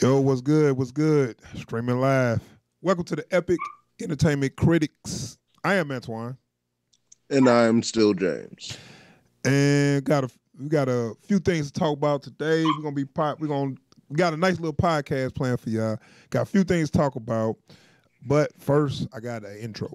Yo, what's good? What's good? Streaming live. Welcome to the Epic Entertainment Critics. I am Antoine, And I'm still James. and we got a few things to talk about today. We got a nice little podcast planned for y'all. Got a few things to talk about, but first I got an intro.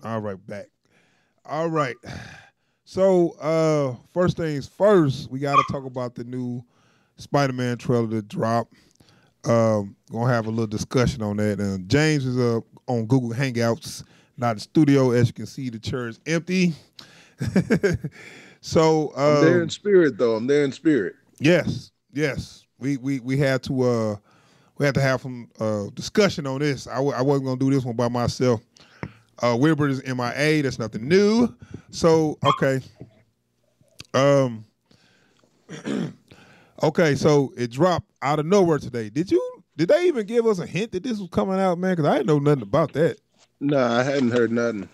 All right, back. All right. So, first things first, we got to talk about the new Spider-Man trailer that dropped. Gonna have a little discussion on that. And James is on Google Hangouts, not in the studio. As you can see, the chair is empty. So, I'm there in spirit, though. I'm there in spirit. yes, we had to have some discussion on this. I wasn't gonna do this one by myself. Wilbur is MIA. That's nothing new. So okay. Okay. So it dropped out of nowhere today. Did they even give us a hint that this was coming out, man? Because I didn't know nothing about that. Nah, I hadn't heard nothing.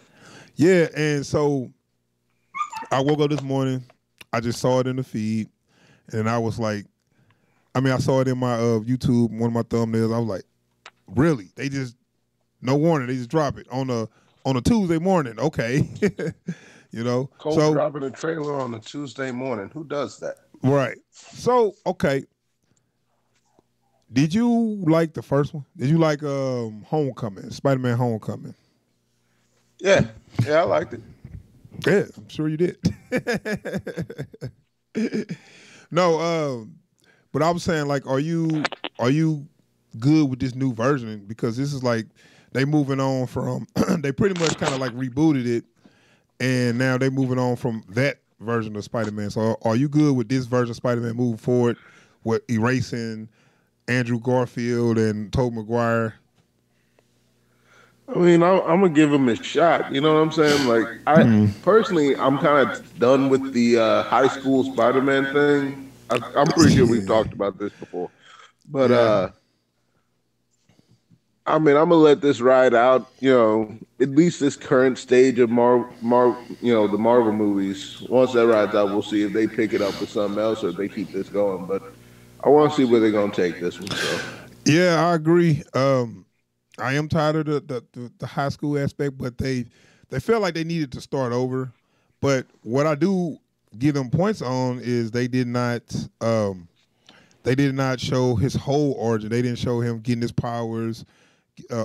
Yeah, and so I woke up this morning. I just saw it in the feed, and I was like, I saw it in my YouTube, one of my thumbnails. I was like, really? They just no warning. They just drop it on a Tuesday morning. Okay. Cole dropping a trailer on a Tuesday morning. Who does that? Right. So, okay. Did you like the first one? Did you like Homecoming, Spider-Man Homecoming? Yeah, I liked it. Yeah, I'm sure you did. No, but I was saying, like, are you good with this new version? Because this is like they moving on from they pretty much kind of like rebooted it, and now they moving on from that version of Spider-Man. So are you good with this version of Spider-Man moving forward with erasing Andrew Garfield and Tobey Maguire? I mean, I'm gonna give him a shot. You know what I'm saying? Like, personally, I'm kind of done with the high school Spider-Man thing. I'm pretty sure we've talked about this before, but Yeah. I mean, I'm gonna let this ride out. At least this current stage of the Marvel movies. Once that rides out, we'll see if they pick it up with something else or if they keep this going. But I want to see where they're gonna take this one. So Yeah, I agree. I am tired of the high school aspect, but they felt like they needed to start over. But what I do give them points on is they did not show his whole origin. They didn't show him getting his powers,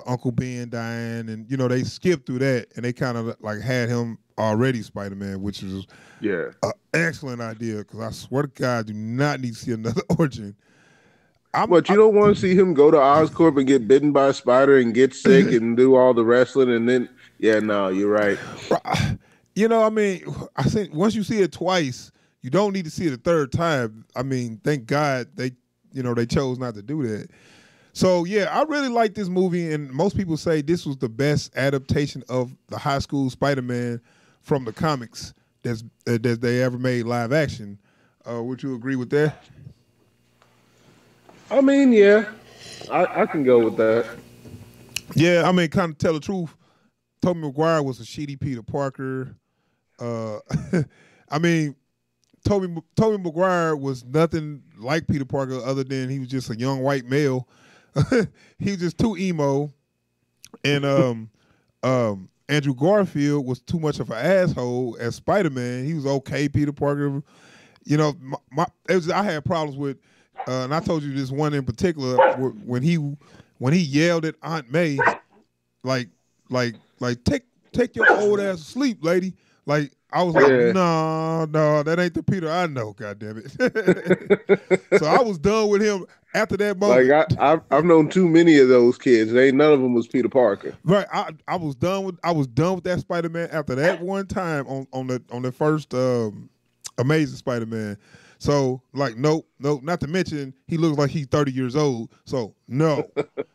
Uncle Ben dying, and they skipped through that, and they kind of like had him already Spider-Man, which was yeah. an excellent idea. Because I swear to God, I do not need to see another origin. But you don't want to see him go to Oscorp and get bitten by a spider and get sick and do all the wrestling and then no, you're right. I think once you see it twice, you don't need to see it a third time. Thank God they chose not to do that. So yeah, I really like this movie, and most people say this was the best adaptation of the high school Spider-Man from the comics that they ever made live action. Would you agree with that? I mean, yeah, I can go with that. Yeah, kind of tell the truth. Tobey Maguire was a shitty Peter Parker. Tobey Maguire was nothing like Peter Parker other than he was just a young white male. He was just too emo, and Andrew Garfield was too much of an asshole as Spider-Man. He was okay, Peter Parker. I had problems with. And I told you this one in particular when he yelled at Aunt May, like take your old ass to sleep, lady. Like I was like, no, that ain't the Peter I know. God damn it. So I was done with him after that moment. Like I've known too many of those kids. Ain't none of them was Peter Parker. Right. I was done with that Spider-Man after that one time on the first Amazing Spider-Man. So, like, nope. Not to mention, he looks like he's 30 years old. So, no.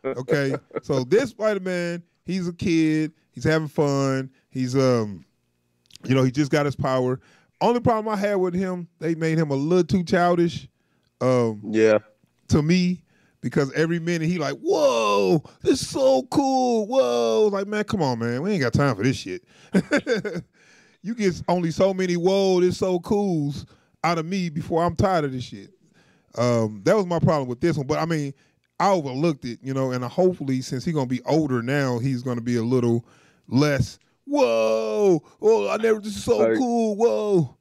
Okay? So, this Spider-Man, he's a kid. He's having fun. He's, he just got his power. Only problem I had with him, they made him a little too childish. Yeah. To me, because every minute he like, whoa, this is so cool. Whoa. Like, man, come on, man. We ain't got time for this shit. You get only so many whoa, this so cools out of me before I'm tired of this shit. That was my problem with this one. But I mean, I overlooked it, you know, and hopefully since he's gonna be older now, he's gonna be a little less, whoa, oh, I never, this is so Like, cool, whoa.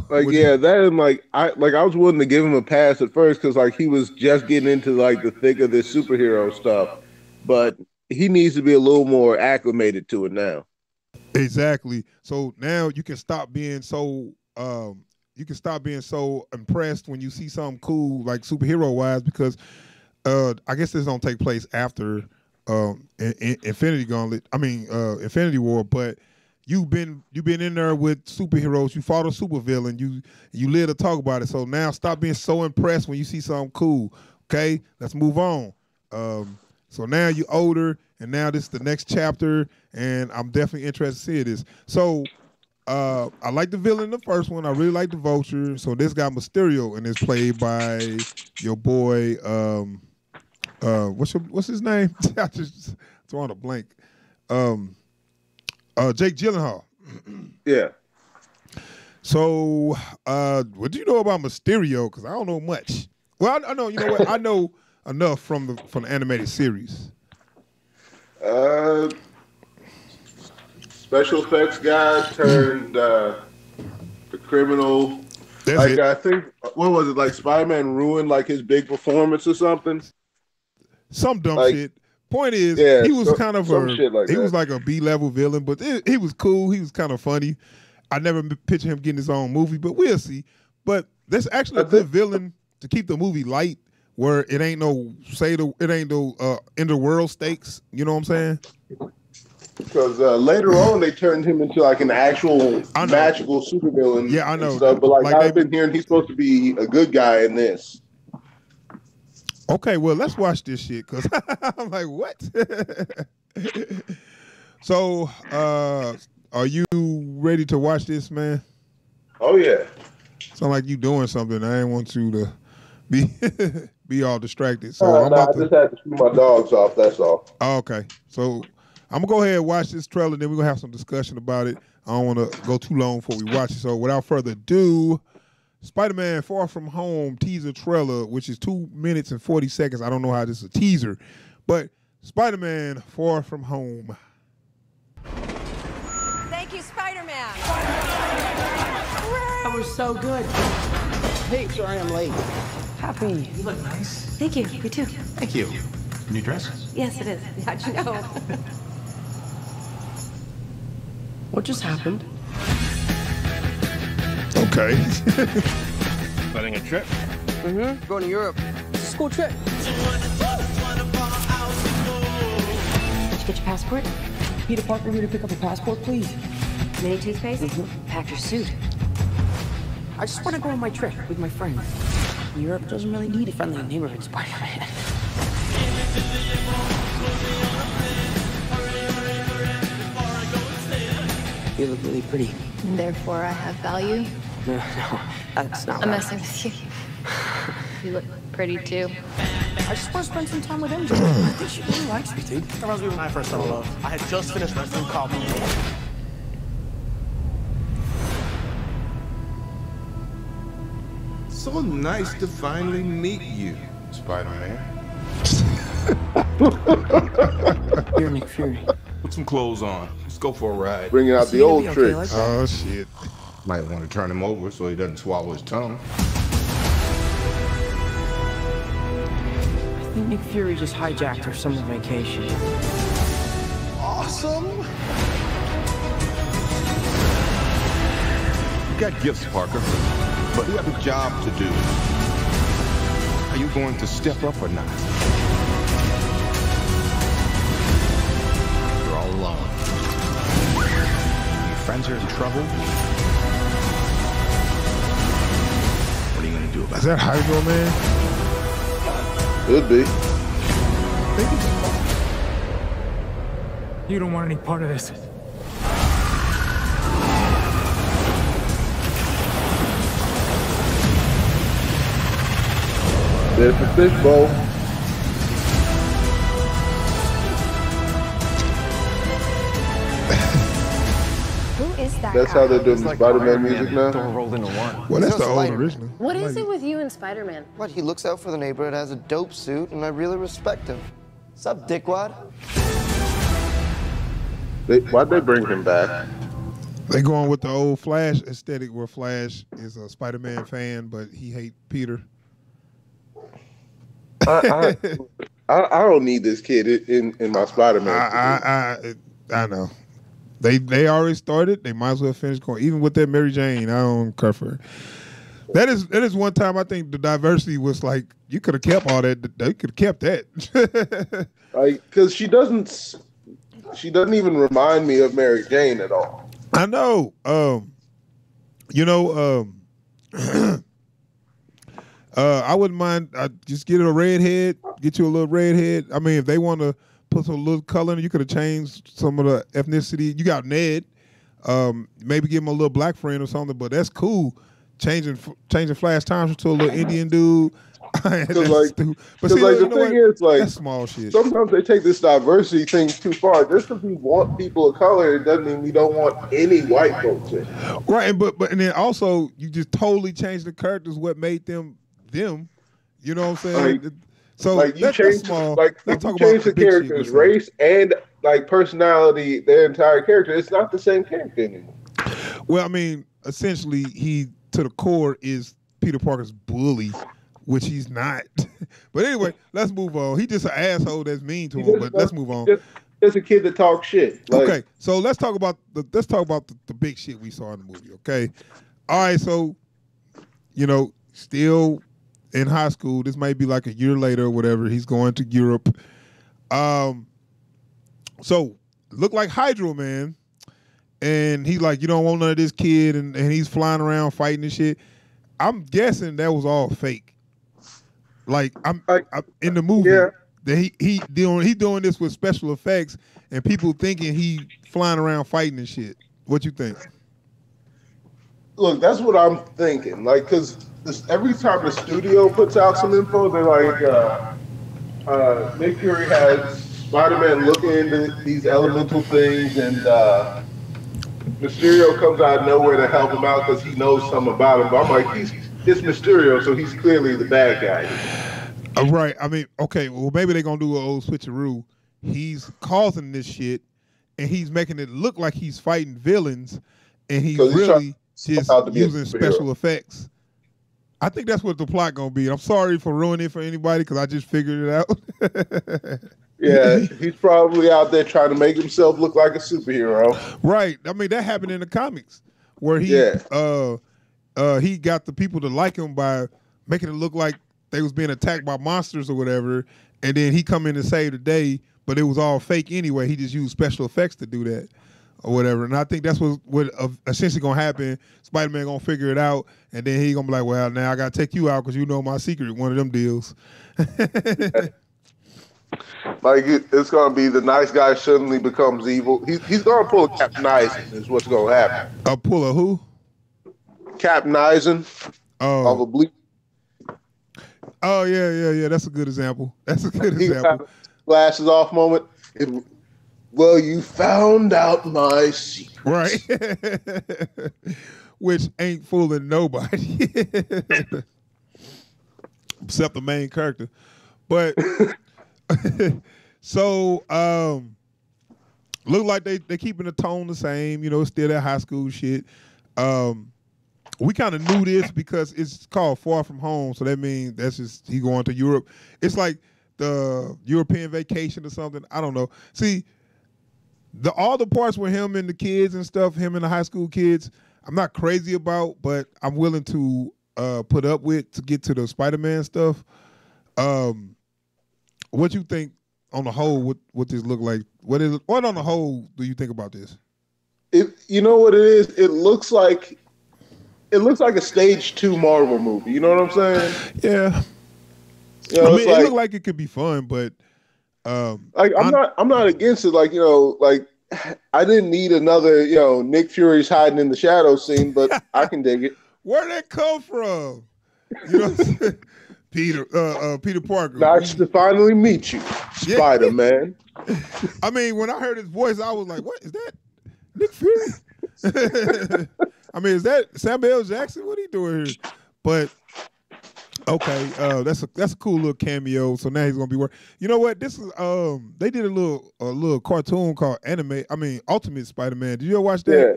Like, yeah, that and I was willing to give him a pass at first because like he was just getting into like the thick of this superhero stuff, but he needs to be a little more acclimated to it now. Exactly. So now you can stop being so impressed when you see something cool like superhero wise, because I guess this don't take place after Infinity War, but you've been in there with superheroes, you fought a supervillain, you live to talk about it. So now stop being so impressed when you see something cool. Okay, let's move on. So now you're older, and now this is the next chapter, and I'm definitely interested to see this. So I like the villain in the first one. I really like the Vulture. So this guy Mysterio, and it's played by your boy. What's his name? I just drawing a blank. Jake Gyllenhaal. Yeah. So what do you know about Mysterio? Because I don't know much. Well, I know. You know what? I know enough from the animated series. Special effects guy turned the criminal. That's like it. I think, what was it? Like Spider-Man ruined like his big performance or something. Some dumb like, shit. Point is, yeah, he was kind of shit like he that. was like a B-level villain, but he was cool. He was kind of funny. I never picture him getting his own movie, but we'll see. But that's actually a good villain to keep the movie light, where it ain't no end of world stakes. You know what I'm saying? Because later on they turned him into like an actual magical supervillain. Yeah, I know. Stuff. But like I've they, been hearing, he's supposed to be a good guy in this. Okay, well, let's watch this shit, because I'm like, what? So, are you ready to watch this, man? Oh, yeah. Sound like you doing something. I didn't want you to be all distracted. So I just had to shoot my dogs off, that's all. Okay. So I'm going to go ahead and watch this trailer, then we're going to have some discussion about it. I don't want to go too long before we watch it. So without further ado, Spider-Man Far From Home teaser trailer, which is 2 minutes and 40 seconds. I don't know how this is a teaser, but Spider-Man Far From Home. Thank you, Spider-Man. That was so good. Hey, sorry I'm late. Happy. You look nice. Thank you. You too. Thank you. New dress? Yes, it is. How'd you know? What just happened? Okay. Planning a trip? Mm-hmm. Going to Europe. It's a school trip. Did you get your passport? Peter Parker here to pick up a passport, please. Mini toothpaste? Pack your suit. I just want to go on my trip with my friends. Europe doesn't really need a friendly neighborhood Spider-Man. You look really pretty. And therefore I have value. No, that's not I'm right. messing with you. You look pretty too. I just want to spend some time with MJ. I think she really likes me, dude. That reminds me of when I first fell in love. I had just finished my film called So nice to finally meet you, Spider-Man. You're Nick Fury. Put some clothes on. Let's go for a ride. Bringing out the old tricks. Like Oh, shit. Might want to turn him over so he doesn't swallow his tongue. I think Nick Fury just hijacked her summer vacation. Awesome! You got gifts, Parker, but you have a job to do. Are you going to step up or not? You're all alone. Your friends are in trouble. What are you gonna do about Is it? that Hydro Man? Could be. You don't want any part of this. There's the fishbowl. That's how they're doing the Spider-Man music now. All rolled into one. Well, that's He's the no old Spider-Man. original. What is it with you and Spider-Man? What? He looks out for the neighborhood, has a dope suit, and I really respect him. Sup, dickwad? Why'd they bring him back? They going with the old Flash aesthetic, where Flash is a Spider-Man fan, but he hate Peter. I don't need this kid in my Spider-Man. I know. They already started. They might as well finish going. Even with that Mary Jane, I don't care for her. That is one time I think the diversity was like, you could have kept all that. They could have kept that. Like, because she doesn't even remind me of Mary Jane at all. I know. I wouldn't mind. Just get a redhead. Get you a little redhead. I mean, if they want to put some little color in it, you could have changed some of the ethnicity. You got Ned. Maybe give him a little black friend or something. But that's cool. Changing Flash Thompson to a little Indian dude. That's stupid. But see, the thing is, like, that's small shit. Sometimes they take this diversity thing too far. Just because we want people of color, it doesn't mean we don't want any white folks in. Right, and then also you just totally change the characters. What made them? You know what I'm saying? Like, so like you that's change, small. like Let's you talk change about the character's race and like personality, their entire character. It's not the same character anymore. Well, I mean, essentially, he to the core is Peter Parker's bully, which he's not. But anyway, let's move on. He just an asshole that's mean to him. But let's move on. Just a kid that talks shit. Like, okay, so let's talk about the big shit we saw in the movie. Okay, all right. So, still in high school. This might be like a year later or whatever. He's going to Europe. So look like Hydro Man, and he's like, you don't want none of this kid, and he's flying around fighting and shit. I'm guessing that was all fake. Like I'm in the movie. Yeah. That he doing this with special effects, and people thinking he flying around fighting and shit. What you think? Look, that's what I'm thinking. Like, because every time the studio puts out some info, they're like, Nick Fury has Spider-Man looking into these elemental things, and Mysterio comes out of nowhere to help him out because he knows something about him. But I'm like, it's Mysterio, so he's clearly the bad guy. Right. I mean, okay, well, maybe they're going to do an old switcheroo. He's causing this shit, and he's making it look like he's fighting villains, and he's really just using special effects. I think that's what the plot going to be. I'm sorry for ruining it for anybody because I just figured it out. Yeah, he's probably out there trying to make himself look like a superhero. Right. I mean, that happened in the comics where he got the people to like him by making it look like they was being attacked by monsters or whatever, and then he come in and save the day, but it was all fake anyway. He just used special effects to do that or whatever. And I think that's what essentially going to happen. Spider-Man going to figure it out, and then he going to be like, well, now I got to take you out because you know my secret, one of them deals. Like, it's going to be the nice guy suddenly becomes evil. He's going to pull a Captain Eisen is what's going to happen. Pull a who? Captain Eisen of Oblique. Oh, yeah. That's a good example. He got glasses off moment. Well, you found out my secret. Right. Which ain't fooling nobody. Except the main character. But so look like they keeping the tone the same, it's still that high school shit. We kind of knew this because it's called Far From Home, so that means that's just he going to Europe. It's like the European vacation or something. I don't know. See, all the parts with him and the kids and stuff, him and the high school kids, I'm not crazy about, but I'm willing to put up with to get to the Spider-Man stuff. What you think on the whole? What this look like? What on the whole do you think about this? You know what it is? It looks like a stage 2 Marvel movie. You know what I'm saying? Yeah. I mean, it looked like it could be fun, but like I'm not against it. Like, like I didn't need another, Nick Fury's hiding in the shadows scene, but I can dig it. Where'd that come from? You know what I'm saying? Peter Parker. Nice to finally meet you, Spider-Man. I mean, when I heard his voice, I was like, what is that? Nick Fury? I mean, is that Samuel Jackson? What he doing here? But okay, that's a cool little cameo. So now he's gonna be working. You know what? This is they did a little cartoon called Ultimate Spider-Man. Did you ever watch that? Yeah.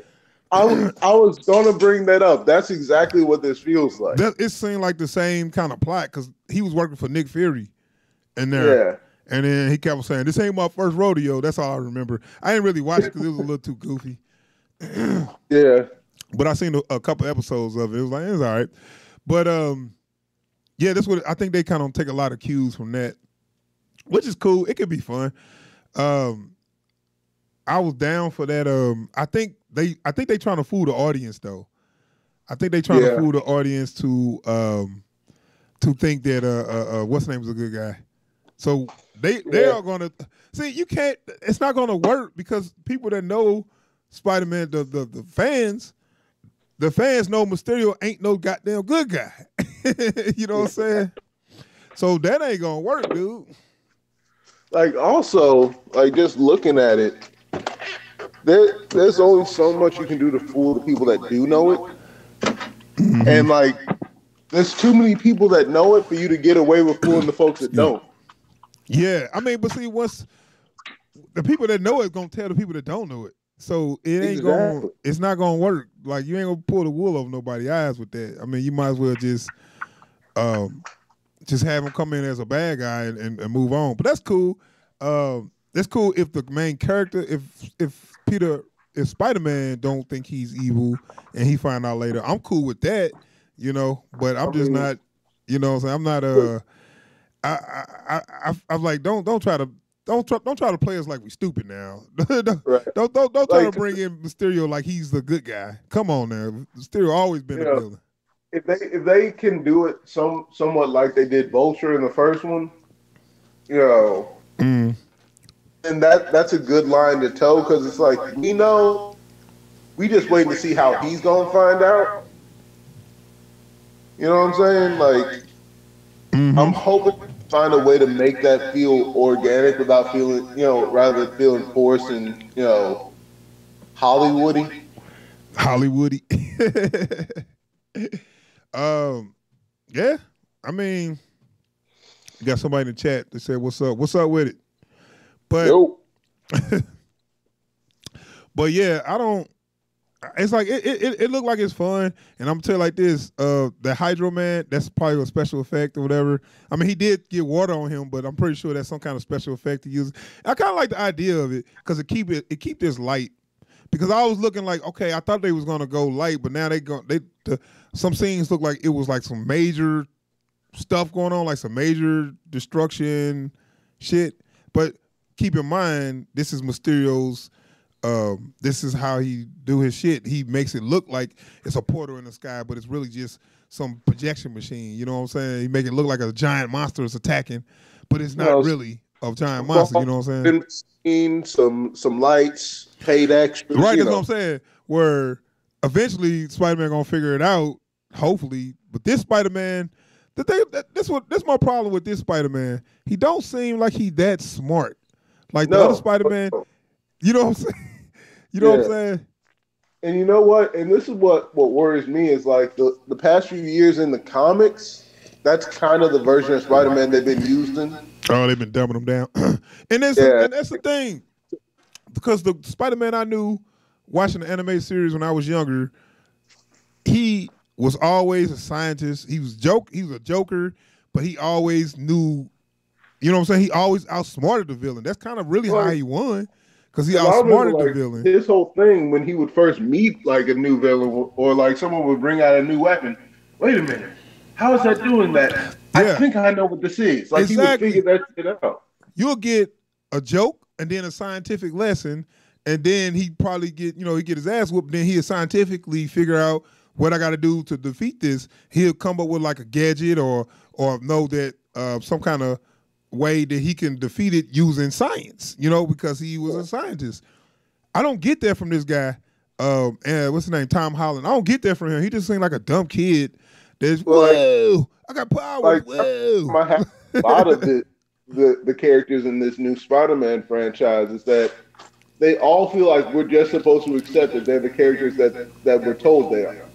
I was gonna bring that up. That's exactly what this feels like. It seemed like the same kind of plot because he was working for Nick Fury in there. Yeah. And then he kept saying, "This ain't my first rodeo." That's all I remember. I didn't really watch it because it was a little too goofy. Yeah. But I seen a couple episodes of it. It was like, it's all right. But yeah, that's what I think they kind of take a lot of cues from that, which is cool. It could be fun. I was down for that. I think they trying to fool the audience though. I think they trying to fool the audience to think that what's the name is a good guy. So they are gonna see. You can't. It's not gonna work because people that know Spider-Man, the fans know Mysterio ain't no goddamn good guy. You know what I'm saying? So that ain't gonna work, dude. Like also, like just looking at it, there's only so much you can do to fool the people that do know it. Mm-hmm. And like there's too many people that know it for you to get away with fooling the folks that don't. Yeah, I mean, but see, once the people that know it gonna tell the people that don't know it, so it ain't it's not gonna work. Like you ain't gonna pull the wool over nobody's eyes with that. I mean, you might as well just have him come in as a bad guy and move on. But that's cool. That's cool if the main character, if Spider-Man don't think he's evil and he find out later, I'm cool with that, you know. But I'm just not, you know what I'm saying? I'm not I'm like don't try to play us like we stupid now. don't try to bring in Mysterio like he's the good guy. Come on now, Mysterio always been a villain. If they can do it somewhat like they did Vulture in the first one, you know, and that's a good line to toe because it's like we just waiting to see how he's gonna find out. You know what I'm saying? Like, I'm hoping to find a way to make that feel organic without feeling, you know, rather than feeling forced and, you know, Hollywoody. Yeah. I mean, you got somebody in the chat that said, "What's up? What's up with it?" But, but yeah, I don't. It's like it looked like it's fun, and I'm gonna tell you like this: the Hydro Man, that's probably a special effect or whatever. I mean, he did get water on him, but I'm pretty sure that's some kind of special effect he uses. I kind of like the idea of it because it keep this light. Because I was looking like, okay, I thought they was gonna go light, but now some scenes look like it was like some major stuff going on, like some major destruction shit. But keep in mind, this is Mysterio's. This is how he do his shit. He makes it look like it's a portal in the sky, but it's really just some projection machine. You know what I'm saying? He make it look like a giant monster is attacking, but it's not really a giant monster. You know what I'm saying? Some lights, paid extra. Right, that's what I'm saying. Where eventually Spider-Man gonna figure it out, hopefully. But this Spider-Man, this my problem with this Spider-Man. He don't seem like he that smart. Like the other Spider-Man. You know what I'm saying? You know what I'm saying? And you know what? And this is what worries me is like the past few years in the comics, that's kind of the version of Spider-Man they've been using. Oh, they've been dumbing him down. and that's the thing. Because the Spider-Man I knew watching the anime series when I was younger, he was always a scientist. He was a joker, but he always knew, you know what I'm saying? He always outsmarted the villain. That's kind of really how he won. Because he outsmarted the villain. His whole thing when he would first meet like a new villain or like someone would bring out a new weapon. Wait a minute, how is that doing that? Yeah. I think I know what this is. Like he would figure that shit out. You'll get a joke and then a scientific lesson, and then he probably get his ass whooped. Then he'll scientifically figure out what I got to do to defeat this. He'll come up with like a gadget or know that some kind of way that he can defeat it using science, because he was a scientist. I don't get that from this guy. And what's his name? Tom Holland. I don't get that from him. He just seemed like a dumb kid. There's whoa, I got powers. Whoa. A lot of the characters in this new Spider-Man franchise is that they all feel like we're just supposed to accept that they're the characters that we're told they are.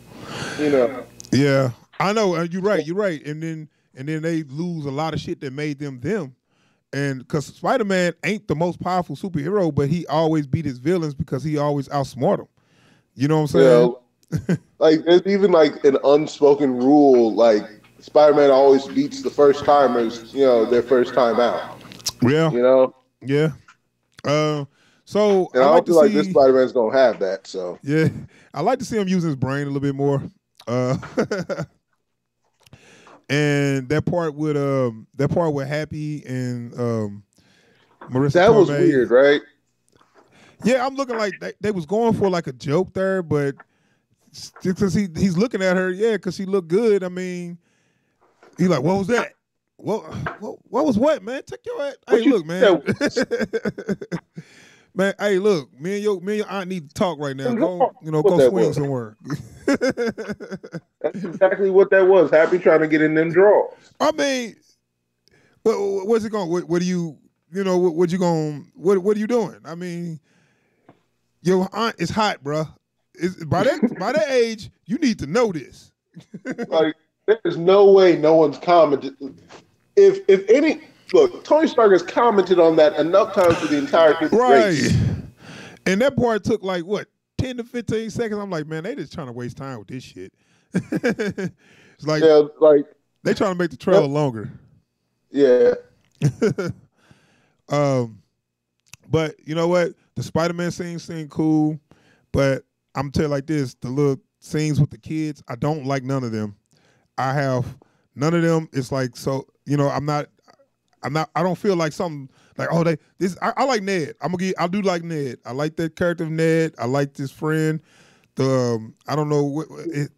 You know. Yeah, I know. You're right. You're right. And then they lose a lot of shit that made them them. And because Spider-Man ain't the most powerful superhero, but he always beat his villains because he always outsmart them. You know what I'm saying? Yeah. Like there's even like an unspoken rule, like Spider-Man always beats the first timers, you know, their first time out. Yeah. You know? Yeah. So and I like don't feel like this Spider-Man's gonna have that. So yeah, I like to see him using his brain a little bit more. And that part with Happy and Marissa that was Tomei, weird, right? Yeah, I'm looking like they was going for like a joke there, but because he's looking at her, yeah, because she looked good. I mean, he's like, what was that? What was what, man? Take your ass. Hey, look, man. Man, hey, look, me and your aunt need to talk right now. Go swing somewhere. That's exactly what that was. Happy trying to get in them drawers. I mean, what's it going? What are you? What you going? What are you doing? I mean, your aunt is hot, bro. By that age, you need to know this. Like, there's no way no one's commented. If any. Look, Tony Stark has commented on that enough times for the entire race. And that part took like what, 10 to 15 seconds. I'm like, man, they just trying to waste time with this shit. It's like, they trying to make the trailer longer. Yeah. But you know what? The Spider-Man scenes seem cool, but I'm telling you like this: the little scenes with the kids, I don't like none of them. None of them. It's like so. I don't feel like something like I like Ned. I do like Ned. I like that character of Ned. I like this friend. I don't know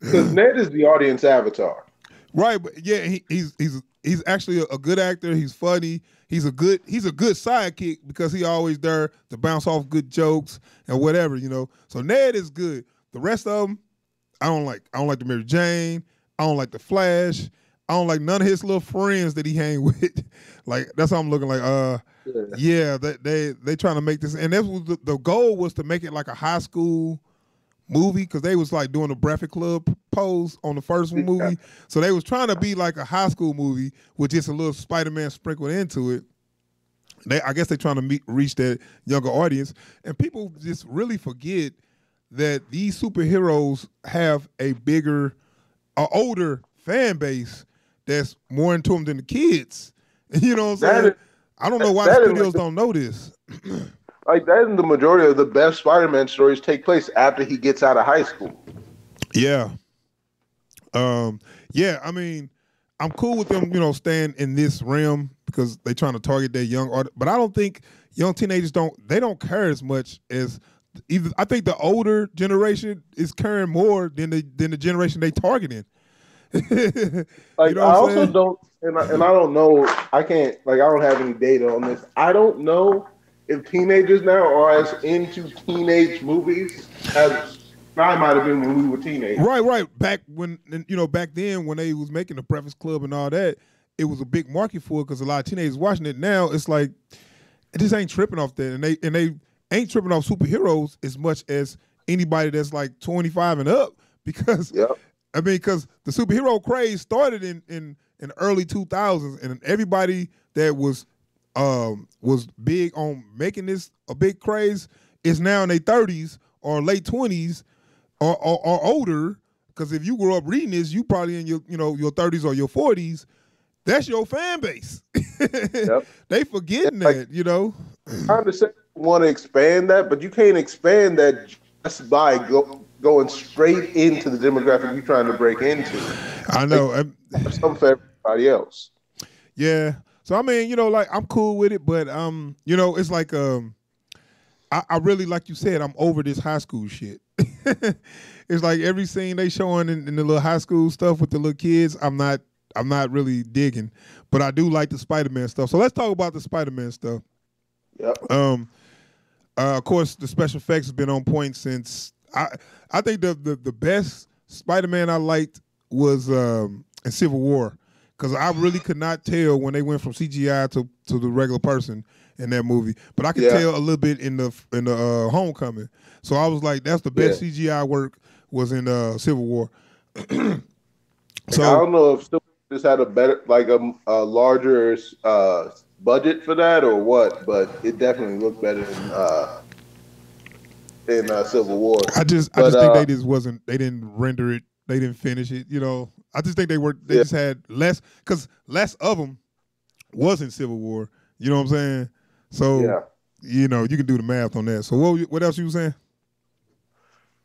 because Ned is the audience avatar, right? But yeah, he's actually a good actor. He's funny. He's a good sidekick because he always there to bounce off good jokes and whatever, So Ned is good. The rest of them, I don't like. I don't like the Mary Jane. I don't like the Flash. I don't like none of his little friends that he hang with. Like that's how I'm looking like. Yeah, they trying to make this, and that was the goal was to make it like a high school movie because they was like doing a Breakfast Club pose on the first movie, so they was trying to be like a high school movie with just a little Spider-Man sprinkled into it. I guess they're trying to reach that younger audience, and people just really forget that these superheroes have a older fan base that's more into them than the kids. You know what I'm saying? I don't know why the studios don't know this. Like that in the majority of the best Spider-Man stories take place after he gets out of high school. Yeah. Yeah, I mean, I'm cool with them, staying in this realm because they're trying to target their young audience. But I don't think young teenagers don't care as much as either. I think the older generation is caring more than the generation they targeting. Like I also don't, and I don't know. I can't. Like I don't have any data on this. I don't know if teenagers now are as into teenage movies as I might have been when we were teenagers. Right. Back then when they was making the Breakfast Club and all that, it was a big market for it because a lot of teenagers watching it. Now it's like it just ain't tripping off that, and they ain't tripping off superheroes as much as anybody that's like 25 and up because. Yep. I mean, because the superhero craze started in early 2000s, and everybody that was big on making this a big craze is now in their 30s or late 20s or older. Because if you grew up reading this, you probably in your 30s or your 40s. That's your fan base. Yep. They forgetting that, I understand you want to expand that, but you can't expand that just by going straight into the demographic you're trying to break into. I know. Something for everybody else. Yeah. So I mean, I'm cool with it, but it's like I really, like you said, I'm over this high school shit. It's like every scene they showing in the little high school stuff with the little kids, I'm not really digging. But I do like the Spider-Man stuff. So let's talk about the Spider-Man stuff. Yep. Of course, the special effects has been on point since I think the best Spider-Man I liked was in Civil War because I really could not tell when they went from CGI to the regular person, in that movie, but I could tell a little bit in the Homecoming. So I was like, that's the best CGI work was in Civil War. So I don't know if Civil War just had a better, like a larger budget for that or what, but it definitely looked better in Civil War. I just think they didn't render it, they didn't finish it. You know, I just think they just had less, because less of them was in Civil War. You know what I'm saying? So you know, you can do the math on that. So what else you were saying?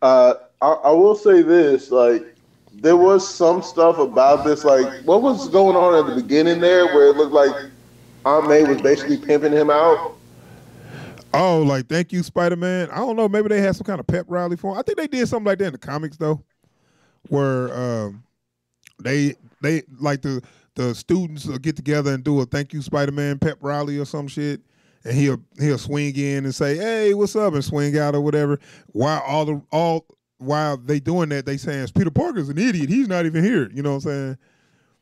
I will say this, like, there was some stuff about this, like, what was going on at the beginning there where it looked like Aunt May was basically pimping him out? Oh, like, thank you, Spider-Man. I don't know. Maybe they had some kind of pep rally for him. I think they did something like that in the comics, though, where they like the students will get together and do a thank you, Spider-Man pep rally or some shit, and he'll swing in and say, hey, what's up, and swing out or whatever. While they doing that, they saying Peter Parker's an idiot. He's not even here. You know what I'm saying?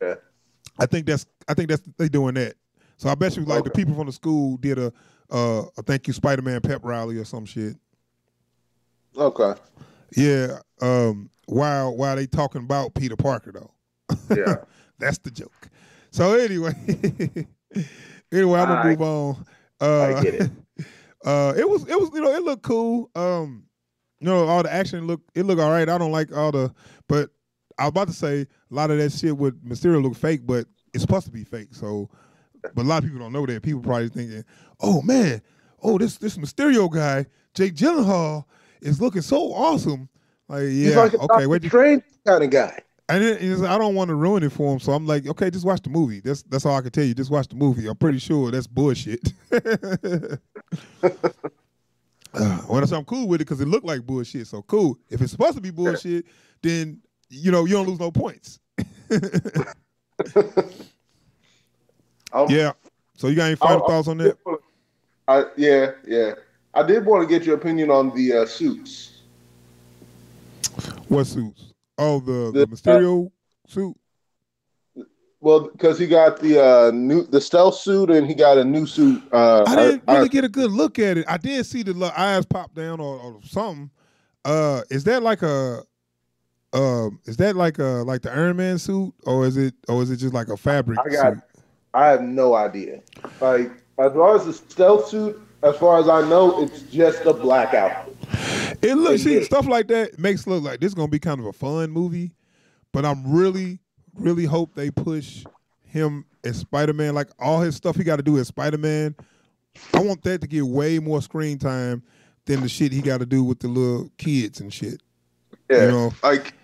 Yeah. I think that's they doing that. So I bet you like the people from the school did a thank you Spider-Man pep rally or some shit. Okay. Yeah. While they talking about Peter Parker though. Yeah. That's the joke. So anyway, I'm gonna move on. I get it. It was it looked cool. All the action looked all right. I don't like but I was about to say a lot of that shit with Mysterio look fake, but it's supposed to be fake. So, but a lot of people don't know that. People probably thinking, oh man, this Mysterio guy, Jake Gyllenhaal, is looking so awesome. Like, yeah, he's like a Strange kind of guy. And I don't want to ruin it for him, so I'm like, okay, just watch the movie. That's all I can tell you. Just watch the movie. I'm pretty sure that's bullshit. So I'm cool with it because it looked like bullshit. So cool. If it's supposed to be bullshit, then you don't lose no points. Yeah. So you got any final thoughts on that? Yeah. I did want to get your opinion on the suits. What suits? Oh, the Mysterio suit. Well, because he got the stealth suit and he got a new suit. I didn't really get a good look at it. I did see the eyes pop down or something. Is that like the Iron Man suit, or is it just like a fabric suit? I have no idea. Like, as far as the stealth suit, as far as I know, it's just a black outfit. It looks stuff like that makes it look like this is gonna be kind of a fun movie, but I'm really hope they push him as Spider-Man. Like all his stuff he got to do as Spider-Man. I want that to get way more screen time than the shit he got to do with the little kids and shit. Yeah, like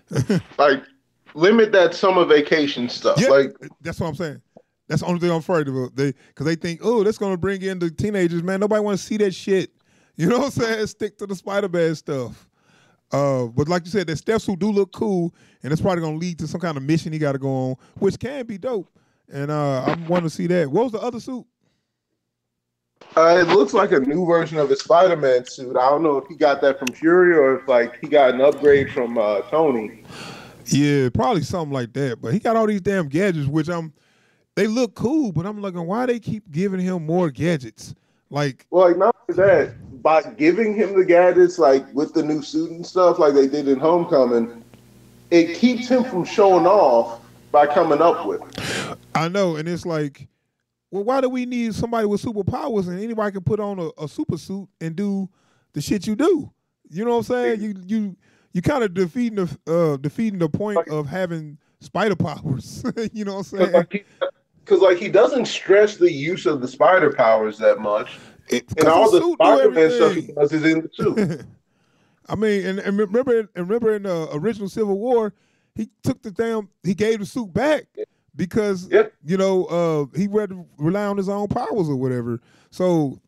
limit that summer vacation stuff. Yeah, like that's what I'm saying. That's the only thing I'm afraid of. Because they think, oh, that's gonna bring in the teenagers, man. Nobody want to see that shit. You know what I'm saying? Stick to the Spider-Man stuff. But like you said, the stealth suit do look cool, and it's probably gonna lead to some kind of mission he got to go on, which can be dope. And I want to see that. What was the other suit? It looks like a new version of his Spider-Man suit. I don't know if he got that from Fury or if like he got an upgrade from Tony. Yeah, probably something like that. But he got all these damn gadgets, which they look cool, but I'm looking why they keep giving him more gadgets. Like, well, like not only that, by giving him the gadgets, like with the new suit and stuff, like they did in Homecoming, it keeps him from showing off by coming up with it. I know, and it's like, well, why do we need somebody with superpowers and anybody can put on a super suit and do the shit you do? You know what I'm saying? You kind of defeating the point of having spider powers. You know what I'm saying? Because he doesn't stress the use of the spider powers that much. And all the Spider-Man stuff he does is in the suit. I mean, and remember in the original Civil War, he gave the suit back because he had to rely on his own powers or whatever. So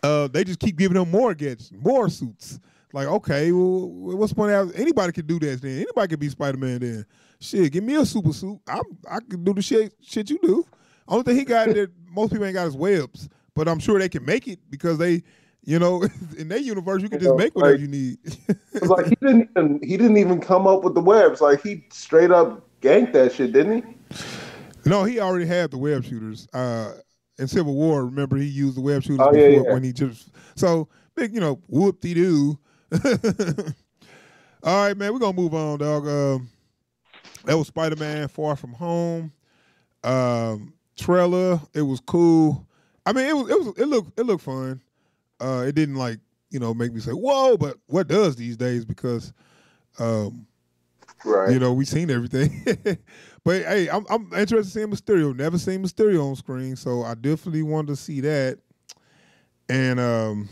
they just keep giving him more gadgets, more suits. Like, okay, well, what's the point? Anybody can do that then. Anybody can be Spider-Man then. Shit, give me a super suit. I can do the shit you do. Only thing he got that most people ain't got is webs, but I'm sure they can make it because they, in their universe, you can just make whatever you need. Like he didn't even come up with the webs. Like he straight up ganked that shit, didn't he? No, he already had the web shooters. in Civil War, remember he used the web shooters Oh, before yeah. when he just so big, whoop-de-doo. All right, man, we're gonna move on, dog. That was Spider-Man: Far From Home. Trailer, it was cool. I mean, it looked fun. It didn't make me say whoa, but what does these days because Right. we've seen everything. But hey, I'm interested in seeing Mysterio. Never seen Mysterio on screen, so I definitely wanted to see that. And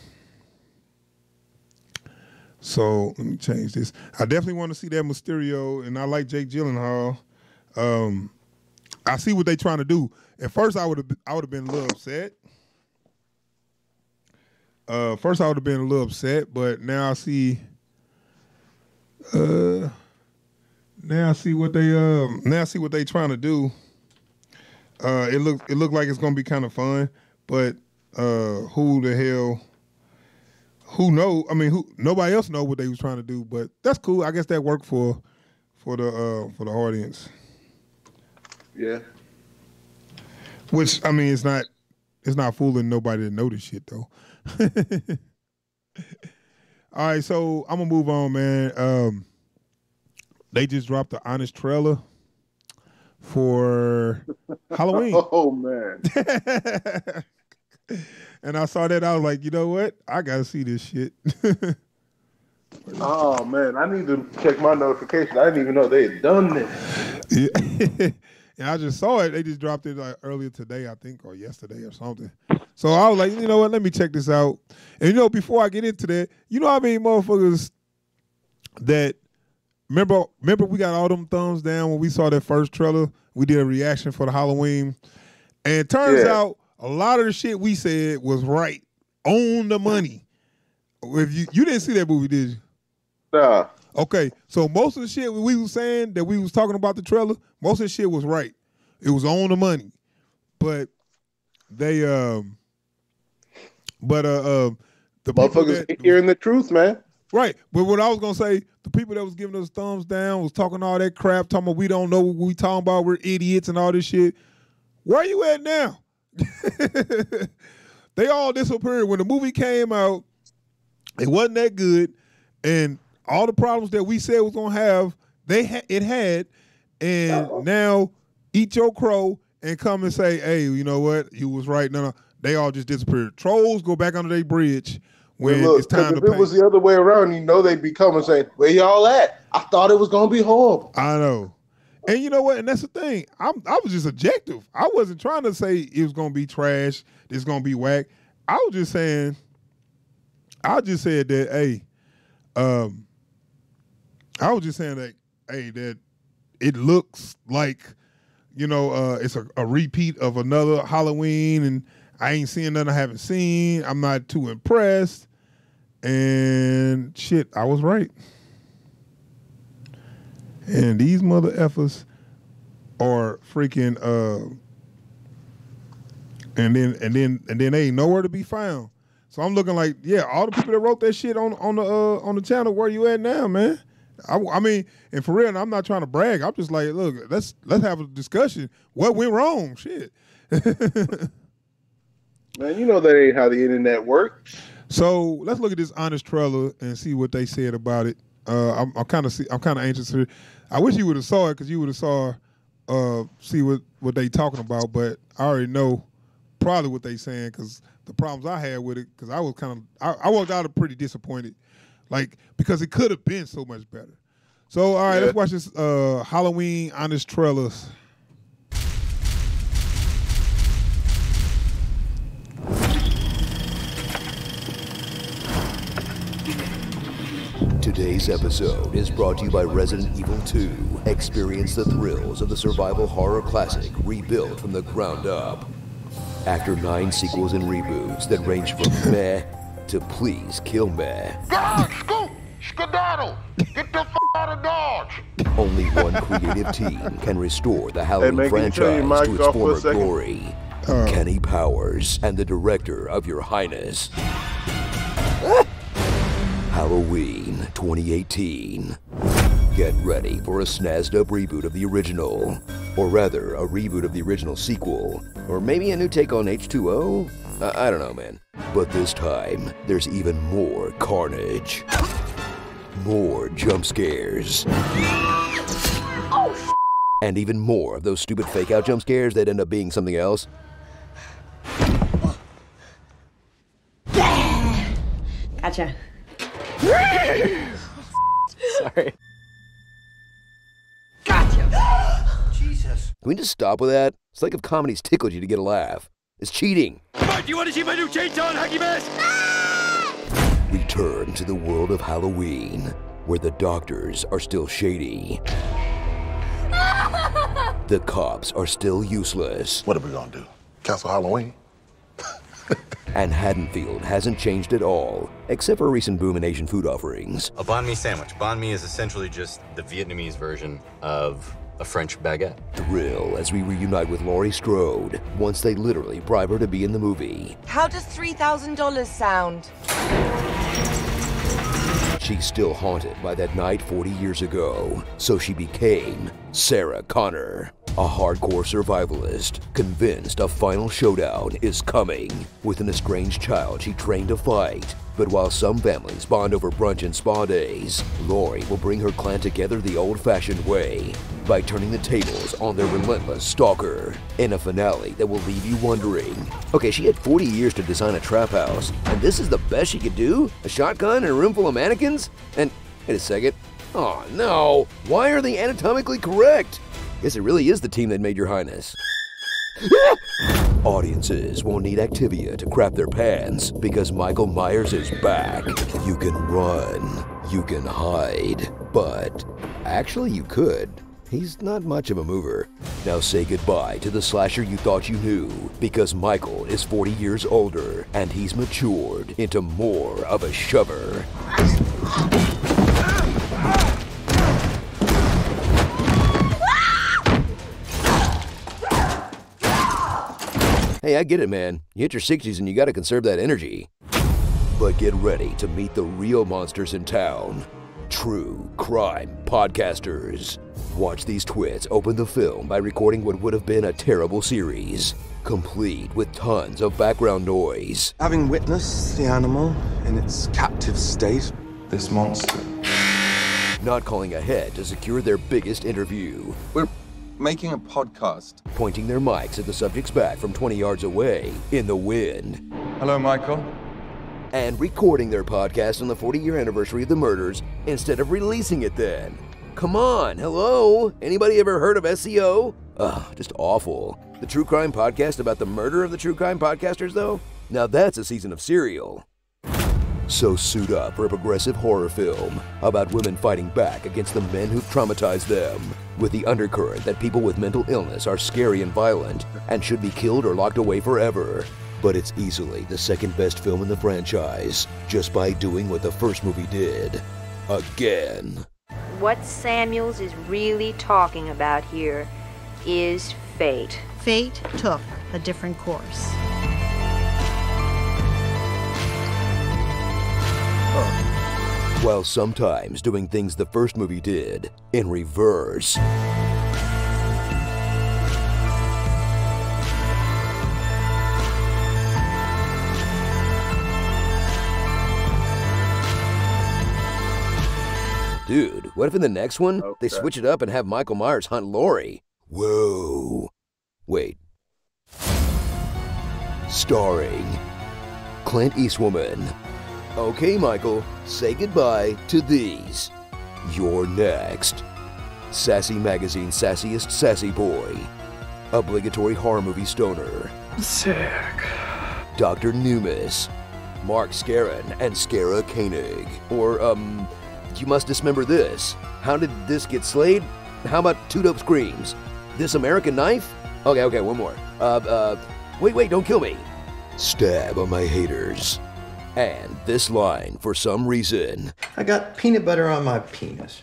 so let me change this. I definitely want to see that Mysterio, and I like Jake Gyllenhaal. I see what they're trying to do. At first, I would have been a little upset. But now I see. Now I see what they trying to do. It looked like it's gonna be kind of fun, but who the hell? Who know? I mean, nobody else know what they was trying to do, but that's cool. I guess that worked for the audience. Yeah. Which I mean, it's not fooling nobody to know this shit though. All right, so I'm gonna move on, man. They just dropped the Honest trailer for Halloween. Oh man. And I saw that, I was like, you know what? I gotta see this shit. Oh man, I need to check my notification. I didn't even know they had done this. Yeah. And I just saw it. They just dropped it earlier today, I think, or yesterday or something. So I was like, you know what? Let me check this out. And before I get into that, you know how many motherfuckers that remember we got all them thumbs down when we saw that first trailer. We did a reaction for the Halloween, and it turns out a lot of the shit we said was right on the money. If you didn't see that movie, did you? Nah. Okay, so most of the shit we was saying that we was talking about the trailer, most of the shit was right. It was on the money, but they the motherfuckers ain't hearing the truth, man. Right, but what I was gonna say, the people that was giving us thumbs down was talking all that crap, talking about we don't know what we talking about, we're idiots and all this shit. Where you at now? They all disappeared when the movie came out. It wasn't that good, and all the problems that we said was gonna have, it had, and now eat your crow and come and say, hey, you know what? You was right. No, they all just disappeared. Trolls go back under their bridge when it's time to pay. If it was the other way around, they'd be coming saying, where y'all at? I thought it was gonna be horrible. I know. And you know what? And that's the thing. I was just objective. I wasn't trying to say it was gonna be trash, it's gonna be whack. I just said that, hey, that it looks like, it's a repeat of another Halloween, and I ain't seeing nothing I haven't seen. I'm not too impressed. And shit, I was right. And these mother effers are freaking and then they ain't nowhere to be found. So I'm looking like, yeah, all the people that wrote that shit on the channel, where you at now, man? I mean, and for real, I'm not trying to brag. I'm just like, look, let's have a discussion. What went wrong? Shit. Man, that ain't how the internet works. So let's look at this Honest trailer and see what they said about it. I'm kind of anxious to. I wish you would have saw it because you would have see what they talking about. But I already know probably what they saying because the problems I had with it, because I was I walked out pretty disappointed, because it could have been so much better. So all right, let's watch this Halloween Honest trailers. Today's episode is brought to you by Resident Evil 2. Experience the thrills of the survival horror classic rebuilt from the ground up. After 9 sequels and reboots that range from meh to please kill meh. Dodge! Scoot! Skedaddle! Get the f*** out of Dodge! Only one creative team can restore the Halloween man, can you turn your franchise mic to its off for a former second? glory. Kenny Powers and the director of Your Highness. Halloween 2018. Get ready for a snazzed up reboot of the original. Or rather, a reboot of the original sequel. Or maybe a new take on H2O? I don't know, man. But this time, there's even more carnage. More jump scares. And even more of those stupid fake-out jump scares that end up being something else. Gotcha. Sorry. Jesus. Can we just stop with that? It's like if comedy's tickled you to get a laugh. It's cheating. Mike, do you want to see my new chainsaw and hockey mask? Return to the world of Halloween, where the doctors are still shady. The cops are still useless. What are we gonna do? Cancel Halloween? And Haddonfield hasn't changed at all, except for a recent boom in Asian food offerings. A banh mi sandwich. Banh mi is essentially just the Vietnamese version of a French baguette. Thrill as we reunite with Laurie Strode, once they literally bribe her to be in the movie. How does $3,000 sound? She's still haunted by that night 40 years ago, so she became Sarah Connor, a hardcore survivalist, convinced a final showdown is coming with an estranged child she trained to fight. But while some families bond over brunch and spa days, Laurie will bring her clan together the old-fashioned way by turning the tables on their relentless stalker in a finale that will leave you wondering. Okay, she had 40 years to design a trap house, and this is the best she could do? A shotgun and a room full of mannequins? And, wait a second. Oh no, why are they anatomically correct? Guess it really is the team that made Your Highness. Audiences won't need Activia to crap their pants because Michael Myers is back. You can run, you can hide, but actually you could. He's not much of a mover. Now say goodbye to the slasher you thought you knew, because Michael is 40 years older and he's matured into more of a shover. Hey, I get it, man. You hit your 60s and you gotta conserve that energy. But get ready to meet the real monsters in town. True crime podcasters. Watch these twits open the film by recording what would have been a terrible series, complete with tons of background noise. Having witnessed the animal in its captive state, this monster. Not calling ahead to secure their biggest interview. We're making a podcast. Pointing their mics at the subject's back from 20 yards away in the wind. Hello, Michael. And recording their podcast on the 40-year anniversary of the murders instead of releasing it then. Come on, hello? Anybody ever heard of SEO? Ugh, just awful. The true crime podcast about the murder of the true crime podcasters, though? Now that's a season of Serial. So suit up for a progressive horror film about women fighting back against the men who've traumatized them, with the undercurrent that people with mental illness are scary and violent and should be killed or locked away forever. But it's easily the second best film in the franchise, just by doing what the first movie did. Again. What Samuels is really talking about here is fate. Fate took a different course. While sometimes doing things the first movie did in reverse. Dude, what if in the next one, they switch it up and have Michael Myers hunt Laurie? Whoa. Wait. Starring Clint Eastwood. Okay, Michael, say goodbye to these. You're next. Sassy Magazine Sassiest Sassy Boy. Obligatory horror movie stoner. Sick. Dr. Noomis. Mark Scarron and Scara Koenig. Or, you must dismember this. How did this get slayed? How about Two Dope Screams? This American Knife? Okay, one more. Wait, don't kill me. Stab on my haters. And this line, for some reason. I got peanut butter on my penis.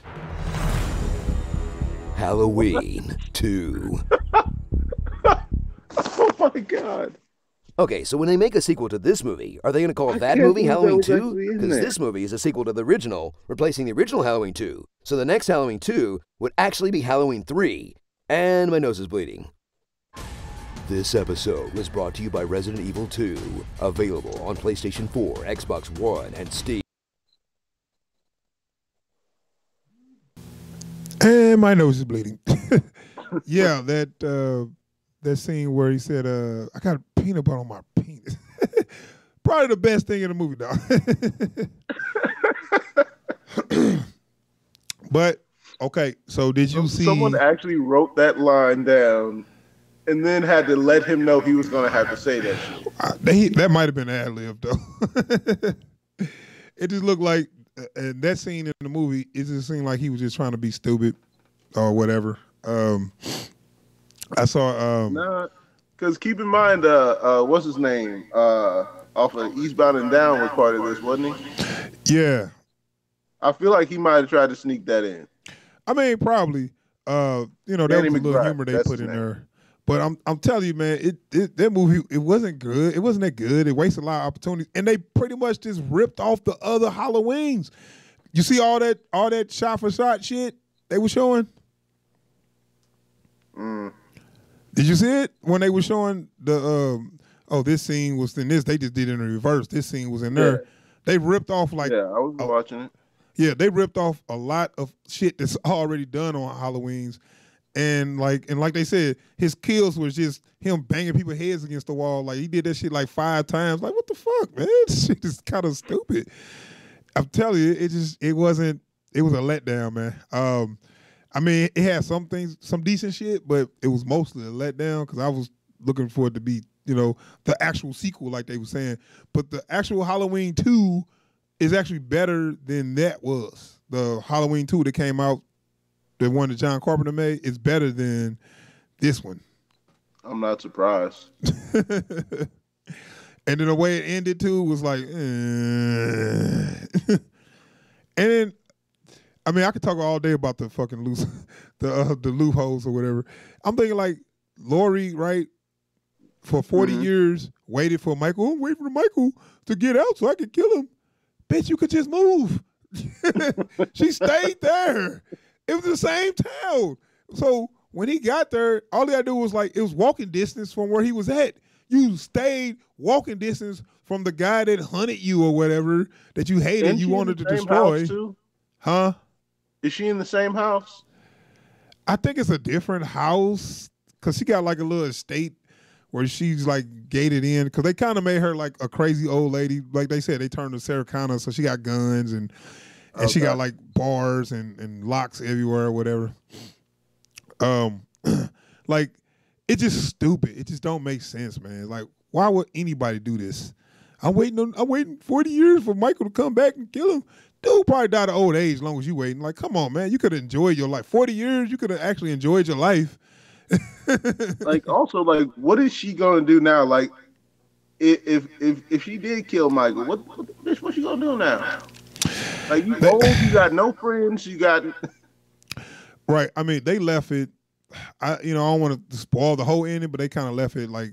Halloween 2. Oh my God. Okay, so when they make a sequel to this movie, are they going to call that movie Halloween 2? Because this movie is a sequel to the original, replacing the original Halloween 2. So the next Halloween 2 would actually be Halloween 3. And my nose is bleeding. This episode was brought to you by Resident Evil 2, available on PlayStation 4, Xbox One, and Steam. And my nose is bleeding. Yeah, that scene where he said, I got peanut butter on my penis. Probably the best thing in the movie, dog. But, okay, so did you see... Someone actually wrote that line down and then had to let him know he was going to have to say that shit. That might have been ad-lib, though. It just looked like, and that scene in the movie, it just seemed like he was just trying to be stupid or whatever. I saw... Nah, because keep in mind, what's his name? Off of Eastbound and Down was part of this, wasn't he? Yeah. I feel like he might have tried to sneak that in. I mean, probably. That was a little humor they put in there. But I'm telling you, man, that movie, it wasn't good. It wasn't that good. It wasted a lot of opportunities. And they pretty much just ripped off the other Halloweens. You see all that shot for shot shit they were showing? Did you see it? When they were showing the this scene was in this, they just did it in reverse. This scene was in there. Yeah. They ripped off like... Yeah, I was watching it. Yeah, they ripped off a lot of shit that's already done on Halloweens. And like they said, his kills was just him banging people's heads against the wall. Like, he did that shit like 5 times. Like, what the fuck, man? This shit is kind of stupid. I'm telling you, it was a letdown, man. I mean, it had some things, some decent shit, but it was mostly a letdown because I was looking for it to be, the actual sequel, like they were saying. But the actual Halloween 2 is actually better than that was. The Halloween 2 that came out, the one that John Carpenter made, is better than this one. I'm not surprised. And then the way it ended too was like, And then, I mean, I could talk all day about the fucking the loopholes or whatever. I'm thinking like Laurie, right? For 40 years, waited for Michael. I'm waiting for Michael to get out so I could kill him. Bitch, you could just move. She stayed there. It was the same town. So when he got there, all he had to do was it was walking distance from where he was at. You stayed walking distance from the guy that hunted you or whatever that you hated, you wanted to destroy. Huh? Is she in the same house? I think it's a different house because she got like a little estate where she's like gated in because they kind of made her like a crazy old lady. Like they said, they turned her Sarah Connor, so she got guns and she got like bars and locks everywhere or whatever. Like it's just stupid. It just don't make sense, man. Like why would anybody do this? I'm waiting 40 years for Michael to come back and kill him. Dude probably died of old age as long as you waiting. Like, come on, man. You could have enjoyed your life. 40 years, you could have actually enjoyed your life. Also, what is she gonna do now? Like, if she did kill Michael, what she gonna do now? Like, you old, you got no friends, you got... Right. I mean, they left it, I don't want to spoil the whole ending, but they kind of left it like,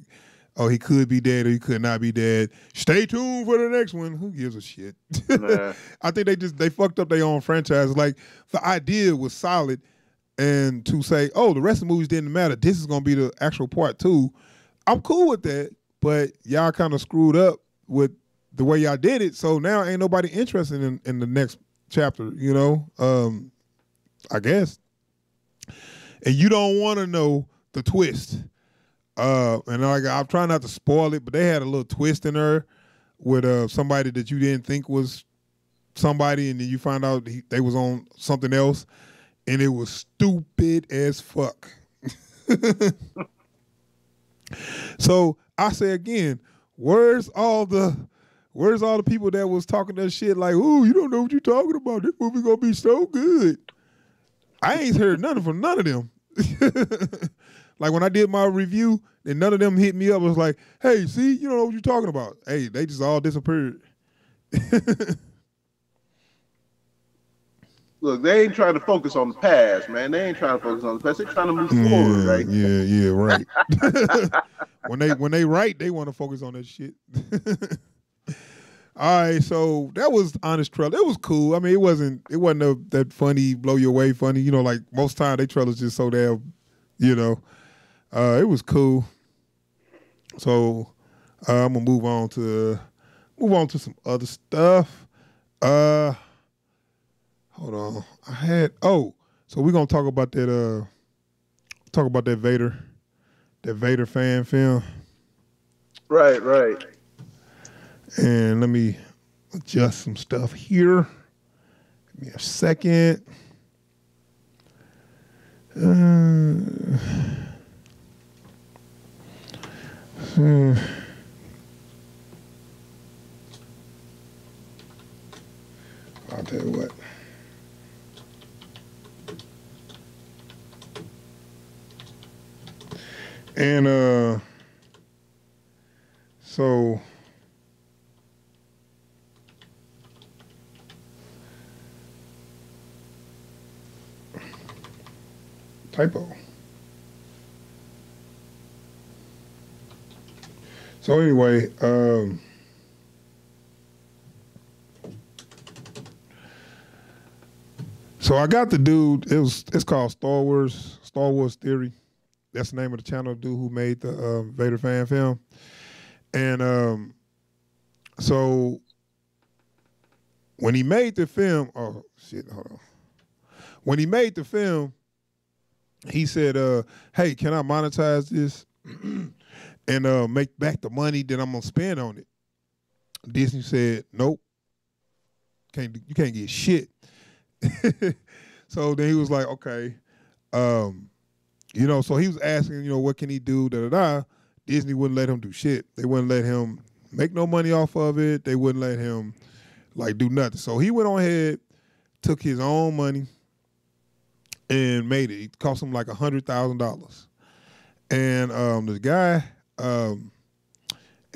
oh, he could be dead or he could not be dead. Stay tuned for the next one. Who gives a shit? Nah. I think they fucked up their own franchise. Like, the idea was solid, and to say, oh, the rest of the movies didn't matter. This is going to be the actual part 2. I'm cool with that, but y'all kind of screwed up with the way y'all did it, so now ain't nobody interested in the next chapter, I guess. And you don't want to know the twist. And I'm trying not to spoil it, but they had a little twist in there with somebody that you didn't think was somebody, and then you find out they was on something else, and it was stupid as fuck. So I say again, where's all the people that was talking that shit like, ooh, you don't know what you're talking about. This movie gonna be so good. I ain't heard nothing from none of them. Like when I did my review, and none of them hit me up. It was like, hey, see, you don't know what you're talking about. Hey, they just all disappeared. Look, they ain't trying to focus on the past, man. They ain't trying to focus on the past. They're trying to move forward, right? Yeah, right. when they write, they want to focus on that shit. All right, so that was Honest Trailer. It was cool. I mean, it wasn't that funny, blow your way funny. Like most time, they trailers just so damn You know, it was cool. So I'm gonna move on to some other stuff. Hold on. So we're gonna talk about that Vader fan film. Right. And let me adjust some stuff here. Give me a second. I'll tell you what. And so typo. So anyway, so I got the dude. It's called Star Wars Theory. That's the name of the channel. Dude who made the Vader fan film, and so when he made the film, when he made the film, he said, "Hey, can I monetize this and make back the money that I'm gonna spend on it?" Disney said, "Nope, you can't get shit." So then he was like, "Okay." So he was asking, what can he do, Disney wouldn't let him do shit. They wouldn't let him make no money off of it. They wouldn't let him, do nothing. So he went on ahead, took his own money, and made it. It cost him like $100,000. And the guy,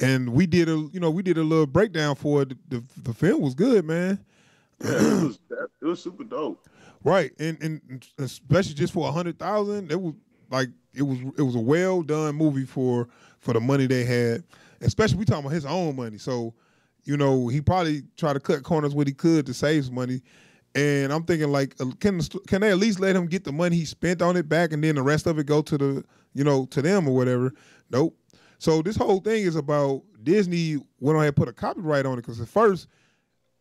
and we did a little breakdown for it. The film was good, man. Yeah, it was super dope. Right, and especially just for $100,000, it was a well done movie for the money they had. Especially we talking about his own money, so he probably tried to cut corners what he could to save some money. And I'm thinking can they at least let him get the money he spent on it back, and then the rest of it go to the to them or whatever? Nope. So this whole thing is about Disney went on ahead and put a copyright on it, because at first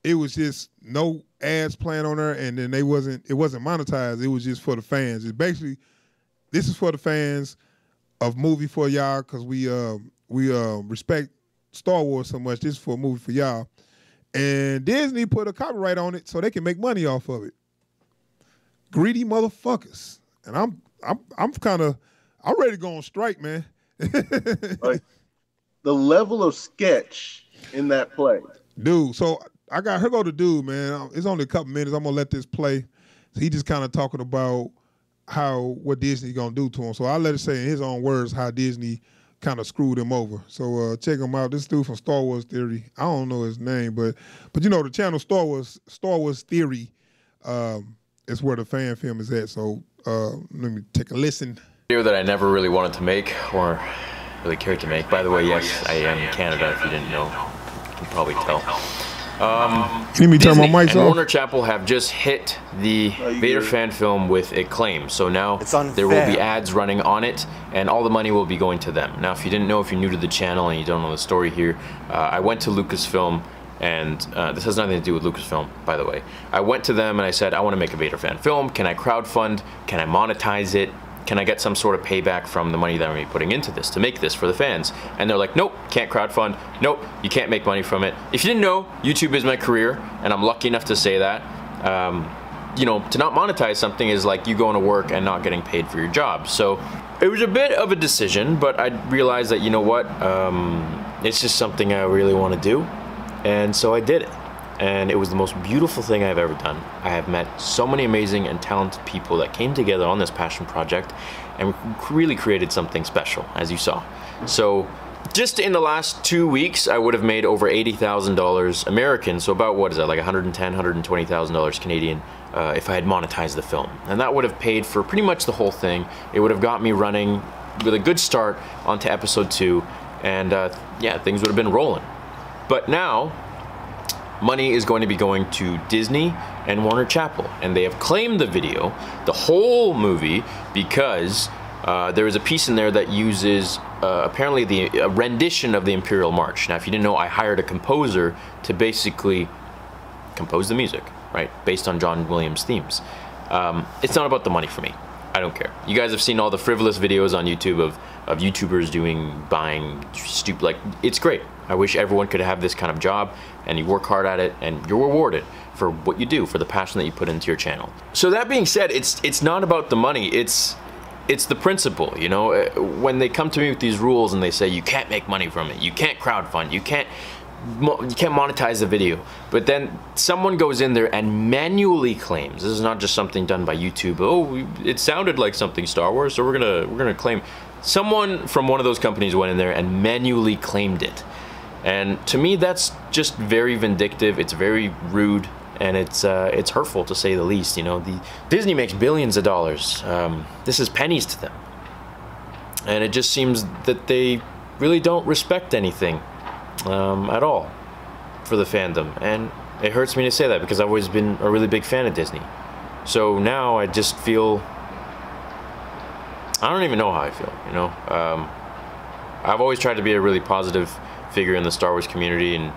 it was just no ads playing on there, and then it wasn't monetized. It was just for the fans. It's basically, this is for the fans of movie for y'all, because we respect Star Wars so much. This is for a movie for y'all, and Disney put a copyright on it so they can make money off of it. Greedy motherfuckers. And I'm ready to go on strike, man. Like the level of sketch in that play, dude. So I got her go to dude, man. It's only a couple minutes. I'm gonna let this play. So he just kind of talking about what Disney gonna do to him. So I'll let it say in his own words how Disney kind of screwed him over. So check him out. This dude from Star Wars Theory. I don't know his name, but the channel Star Wars Theory is where the fan film is at. So let me take a listen. Video that I never really wanted to make or really cared to make. By the way, yes, I am in Canada. If you didn't know, you can probably tell. Let me turn my mic off. And Warner Chappell have just hit the Vader fan film with acclaim. So now there will be ads running on it, and all the money will be going to them. Now, if you didn't know, if you're new to the channel and you don't know the story here, I went to Lucasfilm, and this has nothing to do with Lucasfilm, by the way. I went to them and I said, I want to make a Vader fan film. Can I crowdfund? Can I monetize it? Can I get some sort of payback from the money that I'm going to be putting into this to make this for the fans? And they're like, nope, can't crowdfund. Nope, you can't make money from it. If you didn't know, YouTube is my career, and I'm lucky enough to say that. To not monetize something is like you going to work and not getting paid for your job. So it was a bit of a decision, but I realized that, it's just something I really want to do. And so I did it. And it was the most beautiful thing I've ever done. I have met so many amazing and talented people that came together on this passion project and really created something special, as you saw. So just in the last 2 weeks, I would have made over $80,000 American, so about, what is that, like $110,000, $120,000 Canadian, if I had monetized the film. And that would have paid for pretty much the whole thing. It would have got me running with a good start onto episode 2, and things would have been rolling. But now, money is going to be going to Disney and Warner Chappell, and they have claimed the video, the whole movie, because there is a piece in there that uses apparently a rendition of the Imperial March. Now, if you didn't know, I hired a composer to basically compose the music, right, based on John Williams themes. It's not about the money for me. I don't care. You guys have seen all the frivolous videos on YouTube of YouTubers buying stupid, like, it's great. I wish everyone could have this kind of job, and you work hard at it, and you're rewarded for what you do, for the passion that you put into your channel. So that being said, it's not about the money, it's the principle, you know? When they come to me with these rules and they say you can't make money from it, you can't crowdfund, you can't monetize the video, but then someone goes in there and manually claims, this is not just something done by YouTube, oh, it sounded like something Star Wars, so we're gonna claim. Someone from one of those companies went in there and manually claimed it. And to me, that's just very vindictive, it's very rude, and it's hurtful to say the least. You know, Disney makes billions of dollars. This is pennies to them. And it just seems that they really don't respect anything at all for the fandom. And it hurts me to say that because I've always been a really big fan of Disney. So now I just feel, I don't even know how I feel, you know. I've always tried to be a really positive figure in the Star Wars community, and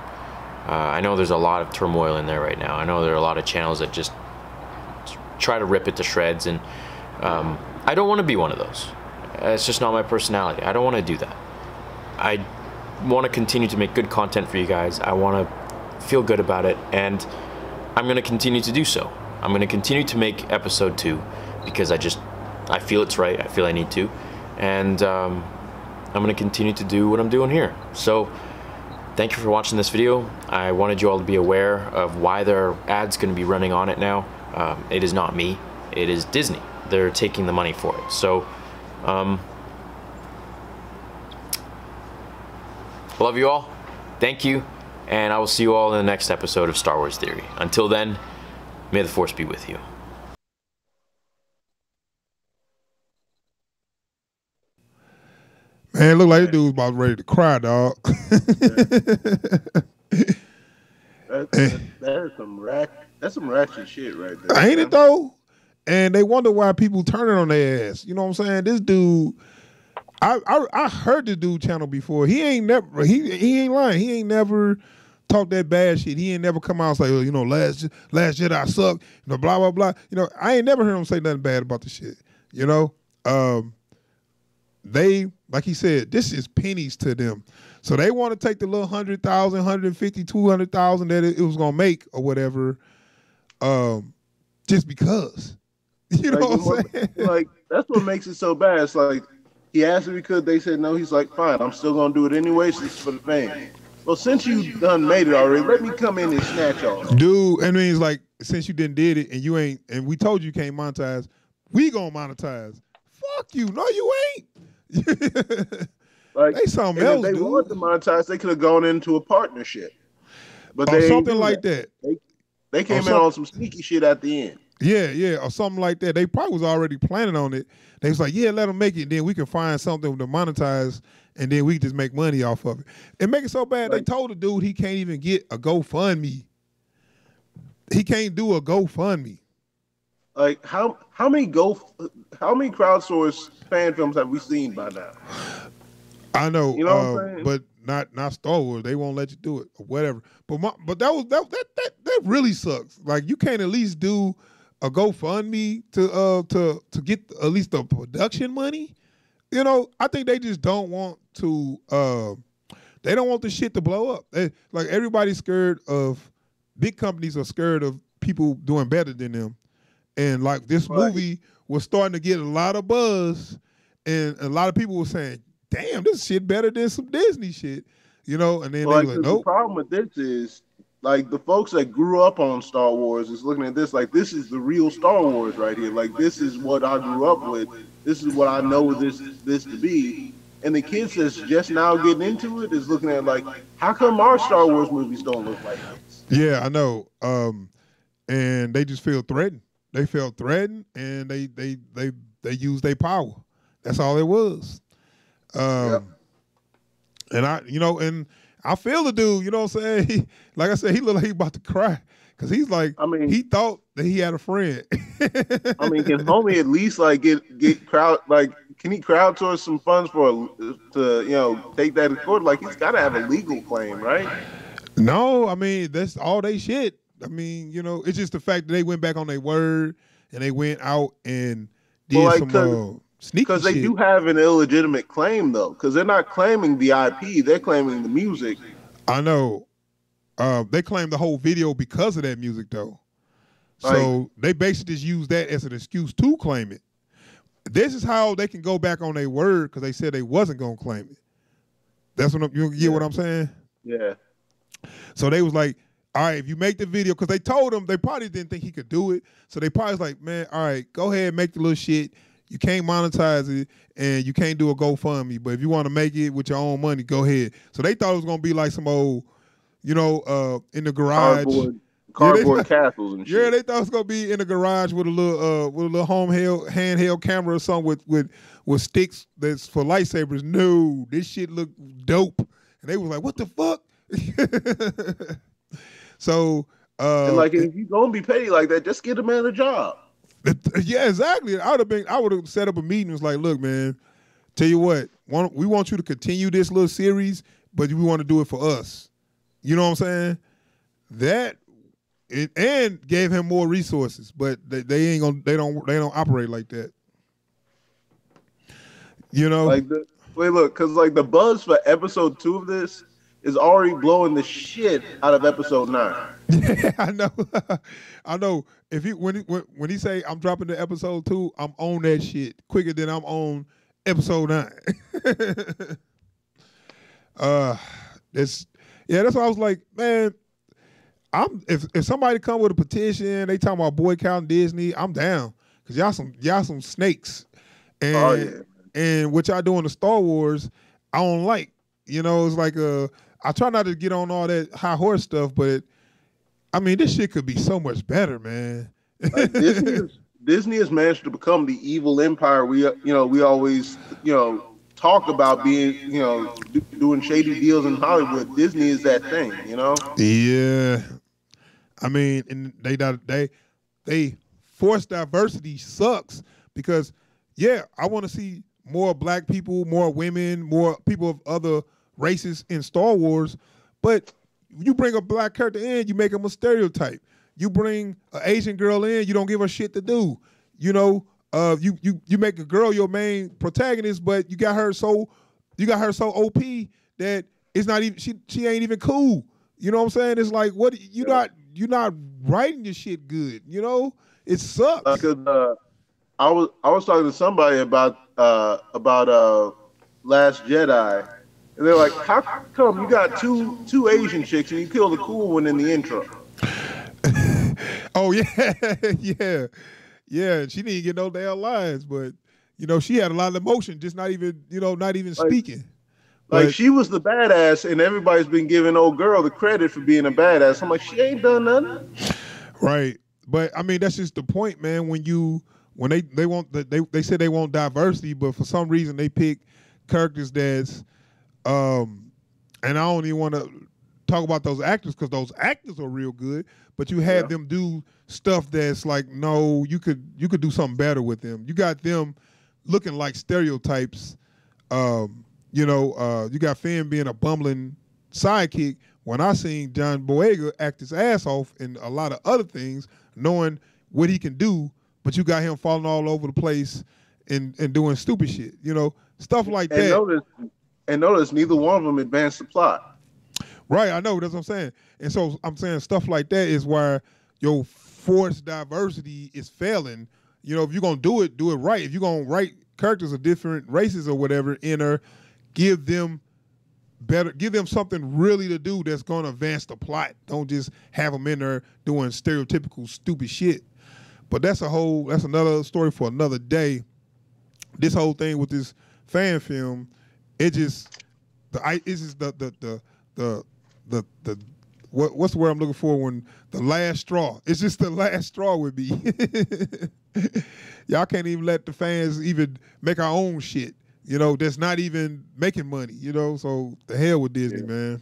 I know there's a lot of turmoil in there right now. I know there are a lot of channels that just try to rip it to shreds, and I don't want to be one of those. It's just not my personality. I don't want to do that. I want to continue to make good content for you guys. I want to feel good about it, and I'm going to continue to do so. I'm going to continue to make episode 2 because I feel it's right. I feel I need to, and I'm going to continue to do what I'm doing here. So thank you for watching this video. I wanted you all to be aware of why there are ads going to be running on it now. It is not me. It is Disney. They're taking the money for it. So love you all. Thank you. And I will see you all in the next episode of Star Wars Theory. Until then, may the Force be with you. Man, look like this dude was about ready to cry, dog. That's some ratchet shit right there. Ain't it though? And they wonder why people turning on their ass. You know what I'm saying? This dude, I heard the dude channel before. He ain't never, he ain't lying. He ain't never talked that bad shit. He ain't never come out and say, you know, last Jedi suck, you know, blah, blah, blah. You know, I ain't never heard him say nothing bad about the shit. You know? They, like he said, this is pennies to them. So they want to take the little 100,000, 150, 200,000 that it was going to make or whatever, just because. You know what I'm saying? Like, that's what makes it so bad. It's like, he asked if he could, they said no. He's like, fine, I'm still going to do it anyway, so it's for the fans. Well, since you done made it already, let me come in and snatch off. Dude, I mean, it's like, since you did it and you ain't, and we told you can't monetize, we gonna monetize. Fuck you. No, you ain't. Like, they something else, if they wanted to monetize, they could have gone into a partnership. But they something like that. They came in on some sneaky shit at the end. Yeah, or something like that. They probably was already planning on it. They was like, yeah, let them make it, and then we can find something to monetize, and then we just make money off of it. And make it so bad, they told the dude he can't even get a GoFundMe. He can't do a GoFundMe. Like, how many crowdsourced fan films have we seen by now? I know, you know what I'm saying? But not Star Wars. They won't let you do it or whatever. But that really sucks. Like, you can't at least do a GoFundMe to get at least the production money. You know, I think they just don't want to. They don't want the shit to blow up. Like, everybody's scared of. Big companies are scared of people doing better than them. And like, this movie was starting to get a lot of buzz, and a lot of people were saying, damn, this shit better than some Disney shit, you know? And then they were like, nope. The problem with this is, like, the folks that grew up on Star Wars is looking at this like, this is the real Star Wars right here. Like, this is what I grew up with. This is what I know this to be. And the kids that's just now getting into it is looking at like, how come our Star Wars movies don't look like this? Yeah, I know. And they just feel threatened. They felt threatened, and they used their power. That's all it was. And I feel the dude, you know what I'm saying? Like I said, he looked like he about to cry. Cause he's like, I mean, he thought that he had a friend. I mean, can homie at least like get crowd, like, crowdsource some funds to take that to court? Like, he's got to have a legal claim, right? No, I mean, that's all they shit. I mean, it's just the fact that they went back on their word and they went out and did some sneaky shit. Because they do have an illegitimate claim, though, because they're not claiming the IP, they're claiming the music. I know. They claim the whole video because of that music, though. So they basically just use that as an excuse to claim it. This is how they can go back on their word because they said they wasn't going to claim it. That's what you get what I'm saying? Yeah. So they was like, all right, if you make the video, because they told him they probably didn't think he could do it. So they probably was like, man, all right, go ahead, make the little shit. You can't monetize it and you can't do a GoFundMe. But if you want to make it with your own money, go ahead. So they thought it was going to be like some old, in the garage. Cardboard castles and shit. Yeah, they thought it was going to be in the garage with a little handheld camera or something with sticks that's for lightsabers. No, this shit looked dope. And they was like, what the fuck? So and like, if you gonna be petty like that, just get a man a job. Yeah, exactly. I would have set up a meeting. It was like, look, man, tell you what, we want you to continue this little series, but we want to do it for us. You know what I'm saying? And gave him more resources, but they don't operate like that. Because like the buzz for episode 2 of this is already blowing the shit out of episode 9. Yeah, I know. I know. If when he say I'm dropping the episode 2, I'm on that shit quicker than I'm on episode 9. That's why I was like, man, if somebody come with a petition, they talking about boycotting Disney, I'm down. Cause y'all some snakes. And and what y'all doing to Star Wars, I don't like. It's like I try not to get on all that high horse stuff, but I mean, this shit could be so much better, man. Like Disney has managed to become the evil empire we always talk about being doing shady deals in Hollywood. Disney is that thing, Yeah, I mean, and they forced diversity sucks because I want to see more black people, more women, more people of other races in Star Wars, but you bring a black character in, you make them a stereotype. You bring an Asian girl in, you don't give her shit to do. You make a girl your main protagonist, but you got her so OP that it's not even she ain't even cool. You know what I'm saying? It's like you're not writing your shit good. It sucks. Because I was talking to somebody about Last Jedi. And they're like, how come you got two Asian chicks and you kill the cool one in the intro? Oh, yeah. Yeah, she didn't get no damn lines, but, she had a lot of emotion, just not even speaking. Like, she was the badass, and everybody's been giving old girl the credit for being a badass. I'm like, she ain't done nothing. Right. But, I mean, that's just the point, man, when they say they want diversity, but for some reason they pick characters that's and I don't even want to talk about those actors because those actors are real good, but you have them do stuff that's like, no, you could do something better with them. You got them looking like stereotypes. You got Finn being a bumbling sidekick when I seen John Boyega act his ass off in a lot of other things, knowing what he can do, but you got him falling all over the place and doing stupid shit, stuff like that. Notice neither one of them advanced the plot. Right, I know, that's what I'm saying. And so I'm saying stuff like that is where your forced diversity is failing. If you're going to do it right. If you're going to write characters of different races or whatever in her, give them something really to do that's going to advance the plot. Don't just have them in there doing stereotypical stupid shit. But that's another story for another day. This whole thing with this fan film, what's the word I'm looking for when the last straw? It's just the last straw with me. Y'all can't even let the fans even make our own shit, that's not even making money, so the hell with Disney, man.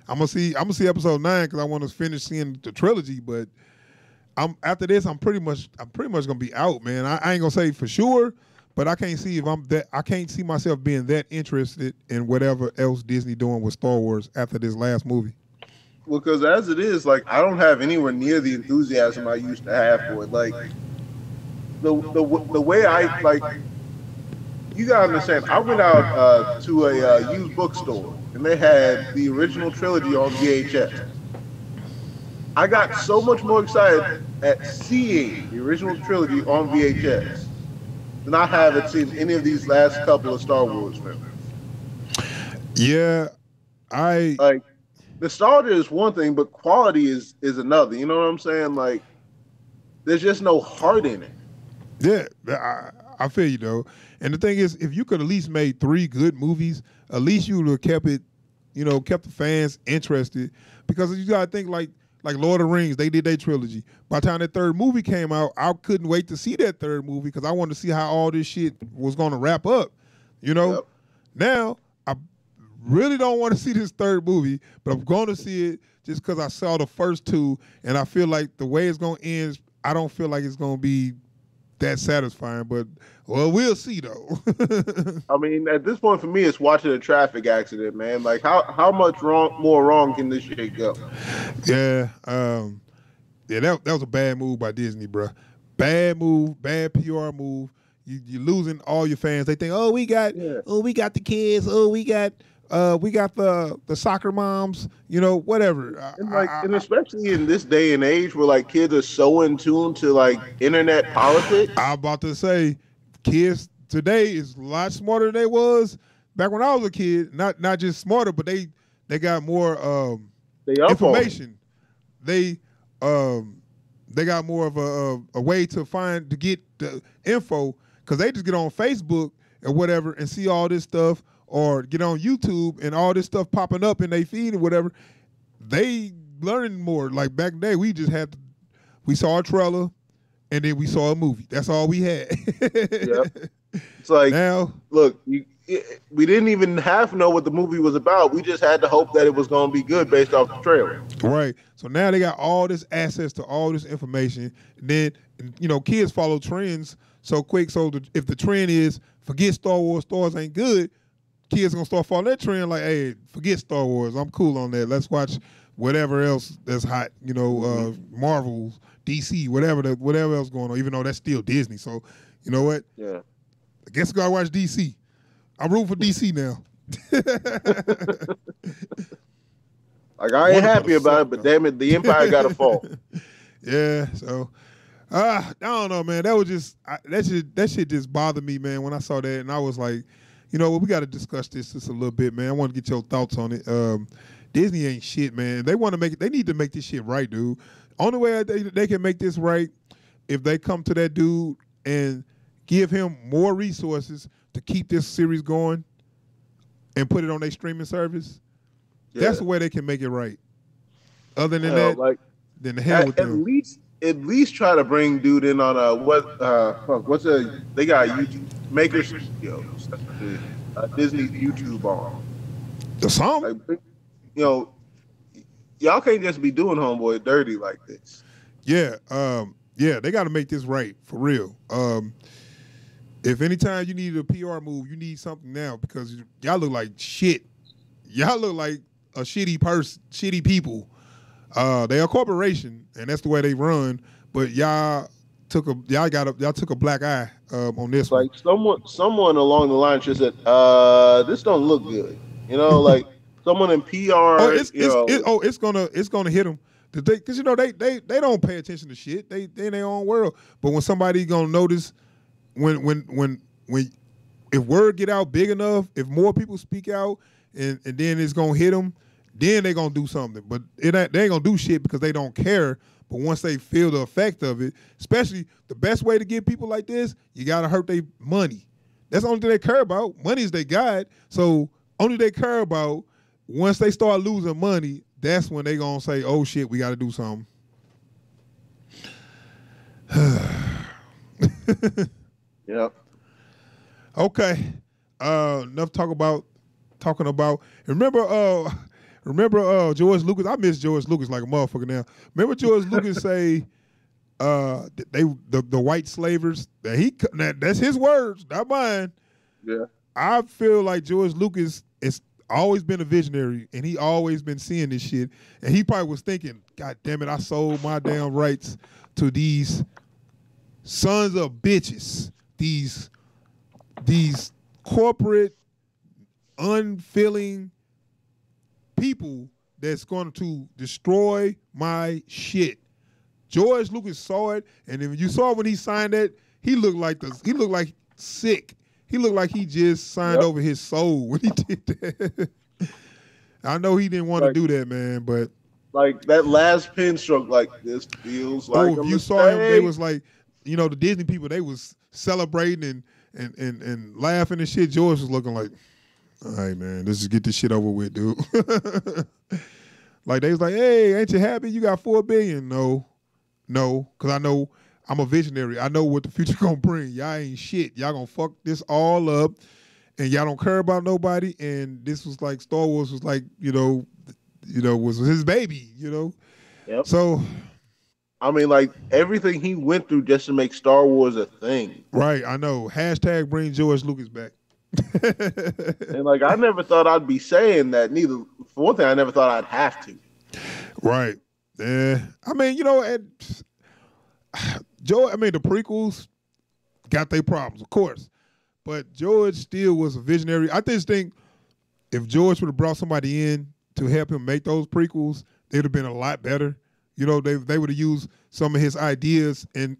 I'm gonna see episode 9 because I want to finish seeing the trilogy, but after this I'm pretty much gonna be out, man. I ain't gonna say for sure, but I can't see if I'm that. I can't see myself being that interested in whatever else Disney doing with Star Wars after this last movie. Well, because as it is, like, I don't have anywhere near the enthusiasm I used to have for it. Like, the way I, like, you gotta understand, I went out to a used bookstore, and they had the original trilogy on VHS. I got so much more excited at seeing the original trilogy on VHS than I have at seeing any of these last couple of Star Wars films. Yeah, like, nostalgia is one thing, but quality is another. You know what I'm saying? Like, there's just no heart in it. Yeah, I feel you though. And the thing is, if you could at least made 3 good movies, at least you would have kept it, you know, kept the fans interested. Because you gotta think like Lord of the Rings, they did their trilogy. By the time that 3rd movie came out, I couldn't wait to see that 3rd movie because I wanted to see how all this shit was gonna wrap up. You know? Yep. Now I really don't want to see this 3rd movie, but I'm going to see it just because I saw the first 2, and I feel like the way it's going to end, I don't feel like it's going to be that satisfying. But, well, we'll see, though. I mean, at this point for me, it's watching a traffic accident, man. Like, how much more wrong can this shit go? Yeah, that was a bad move by Disney, bro. Bad move, bad PR move. You're losing all your fans. They think, we got the kids. We got the soccer moms, you know, whatever. And especially in this day and age where like kids are so in tune to like internet politics. I'm about to say, kids today is a lot smarter than they was back when I was a kid. Not just smarter, but they got more information. They got more of a way to get the info because they just get on Facebook or whatever and see all this stuff. Or get on YouTube and all this stuff popping up in their feed or whatever, they learning more. Like back in the day, we saw a trailer and then we saw a movie. That's all we had. Yep. It's like, now, look, we didn't even half know what the movie was about. We just had to hope that it was going to be good based off the trailer. Right. So now they got all this access to all this information. And then, you know, kids follow trends so quick. So if the trend is forget Star Wars ain't good, kids gonna start following that trend like, hey, forget Star Wars. I'm cool on that. Let's watch whatever else that's hot, you know, Marvel, DC, whatever else going on, even though that's still Disney. So, you know what? Yeah. I guess I gotta watch DC. I'm rooting for DC now. Like, I ain't happy about it, but damn it, the Empire gotta fall. Yeah, so I don't know, man. That was just that shit just bothered me, man, when I saw that, and I was like, you know what, we got to discuss this just a little bit, man. I want to get your thoughts on it. Disney ain't shit, man. They want to make it. They need to make this shit right, dude. Only way they can make this right if they come to that dude and give him more resources to keep this series going and put it on their streaming service. Yeah. That's the way they can make it right. Other than that, then the hell with them. At least try to bring dude in on they got YouTube Maker Studios, Disney's YouTube arm. The song, like, you know, y'all can't just be doing Homeboy dirty like this. Yeah, they got to make this right for real. If anytime you need a PR move, you need something now because y'all look like shit. Y'all look like a shitty people. They're a corporation, and that's the way they run. But y'all took a black eye on this one. Like someone along the line just said, "This don't look good." You know, like someone in PR. It's gonna hit them because you know they don't pay attention to shit. They in their own world. But when somebody gonna notice, when if word get out big enough, if more people speak out, and then it's gonna hit them. Then they're going to do something. But they ain't going to do shit because they don't care. But once they feel the effect of it, especially the best way to get people like this, you got to hurt their money. That's the only thing they care about. Money is their guide. So only they care about, once they start losing money, that's when they going to say, oh, shit, we got to do something. Yep. Okay. Enough talking about. Remember George Lucas? I miss George Lucas like a motherfucker now. Remember George Lucas say the white slavers that's his words, not mine. Yeah. I feel like George Lucas has always been a visionary, and he always been seeing this shit. And he probably was thinking, God damn it, I sold my damn rights to these sons of bitches, these corporate, unfeeling people that's going to destroy my shit. George Lucas saw it, and if you saw when he signed that, he looked like sick. He looked like he just signed over his soul when he did that. I know he didn't want to do that, man, but like that last pen stroke, like this feels like you saw him, they was like, you know, the Disney people, they was celebrating and laughing and shit. George was looking like, all right, man, let's just get this shit over with, dude. Like they was like, hey, ain't you happy you got $4 billion? No, because I know I'm a visionary. I know what the future gonna bring. Y'all ain't shit. Y'all gonna fuck this all up, and y'all don't care about nobody. And this was like Star Wars was like, was his baby, Yep. So, I mean, like everything he went through just to make Star Wars a thing. Right. I know. # bring George Lucas back. And like I never thought I'd be saying that. Neither. For one thing, I never thought I'd have to. Right. Yeah. I mean, and the prequels got their problems, of course. But George still was a visionary. I just think if George would have brought somebody in to help him make those prequels, they'd have been a lot better. They would have used some of his ideas and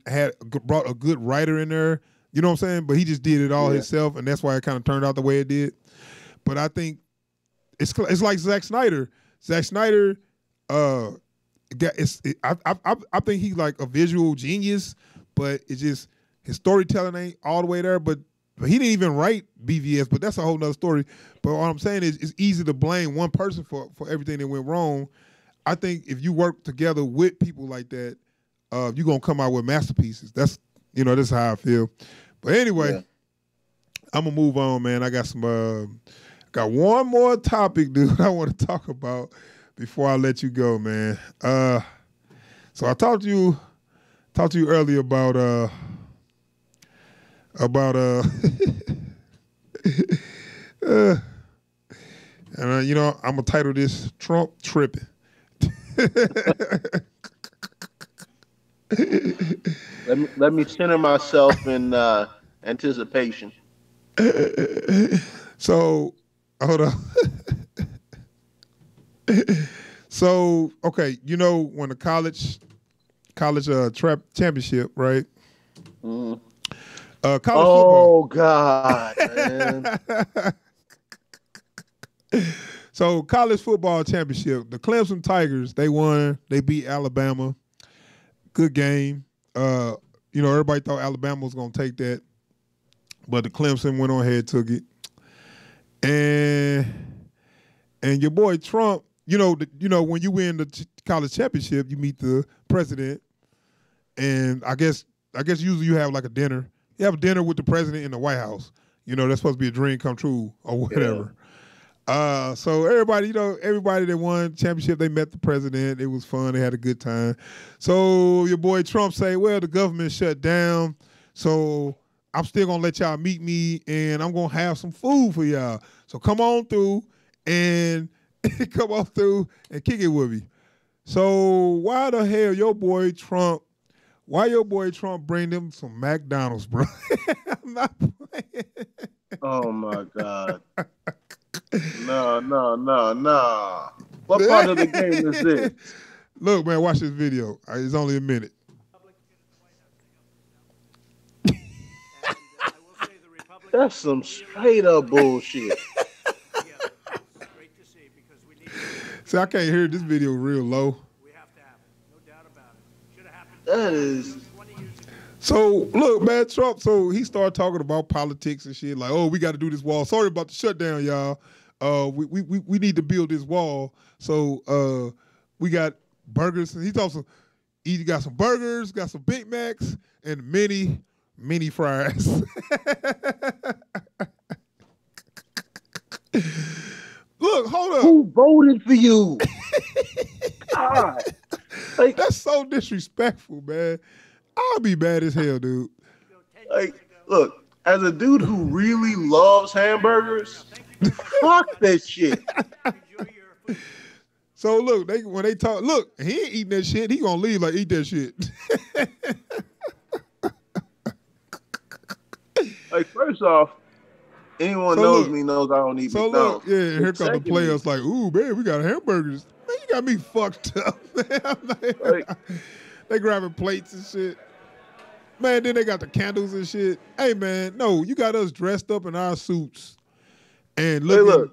brought a good writer in there. You know what I'm saying? But he just did it all himself, and that's why it kind of turned out the way it did. But I think it's like Zack Snyder. Zack Snyder, I think he's like a visual genius, but it's just his storytelling ain't all the way there. But he didn't even write BVS, but that's a whole nother story. But what I'm saying is it's easy to blame one person for everything that went wrong. I think if you work together with people like that, you're going to come out with masterpieces. That's how I feel. But anyway, I'm going to move on, man. I got got one more topic, dude, I want to talk about before I let you go, man. So I talked to you earlier about and I'm gonna title this Trump Tripping. Let me center myself in anticipation. So hold on. So okay, when the college trap championship, right? Mm. College football. God, man. So college football championship, the Clemson Tigers, they won. They beat Alabama. Good game. Everybody thought Alabama was gonna take that, but the Clemson went on ahead, took it. And your boy Trump, when you win the college championship, you meet the president, and I guess usually you have like a dinner. You have a dinner with the president in the White House. That's supposed to be a dream come true or whatever. Yeah. So everybody that won championship, they met the president. It was fun. They had a good time. So your boy Trump say, well, the government shut down, so I'm still going to let y'all meet me, and I'm going to have some food for y'all. So come on through and kick it with me. So why the hell your boy Trump bring them some McDonald's, bro? I'm not playing. Oh, my God. No. What part of the game is this? Look, man, watch this video. It's only a minute. That's some straight up bullshit. See, I can't hear this video real low. That is. So look, man, Trump. So he started talking about politics and shit. Like, oh, we got to do this wall. Sorry about the shutdown, y'all. We need to build this wall. So we got burgers. He's also got some burgers, got some Big Macs, and mini fries. Look, hold up. Who voted for you? God. Like, that's so disrespectful, man. I'll be mad as hell, dude. Like, look, as a dude who really loves hamburgers, fuck this shit. So look, when they talk, look, he ain't eating that shit. He gonna leave like eat that shit. Like, first off, anyone knows me knows I don't eat McDonald's. Look, yeah, here come the players like, ooh, man, we got hamburgers. Man, you got me fucked up, man. They grabbing plates and shit. Man, then they got the candles and shit. Hey, man, no, you got us dressed up in our suits and looking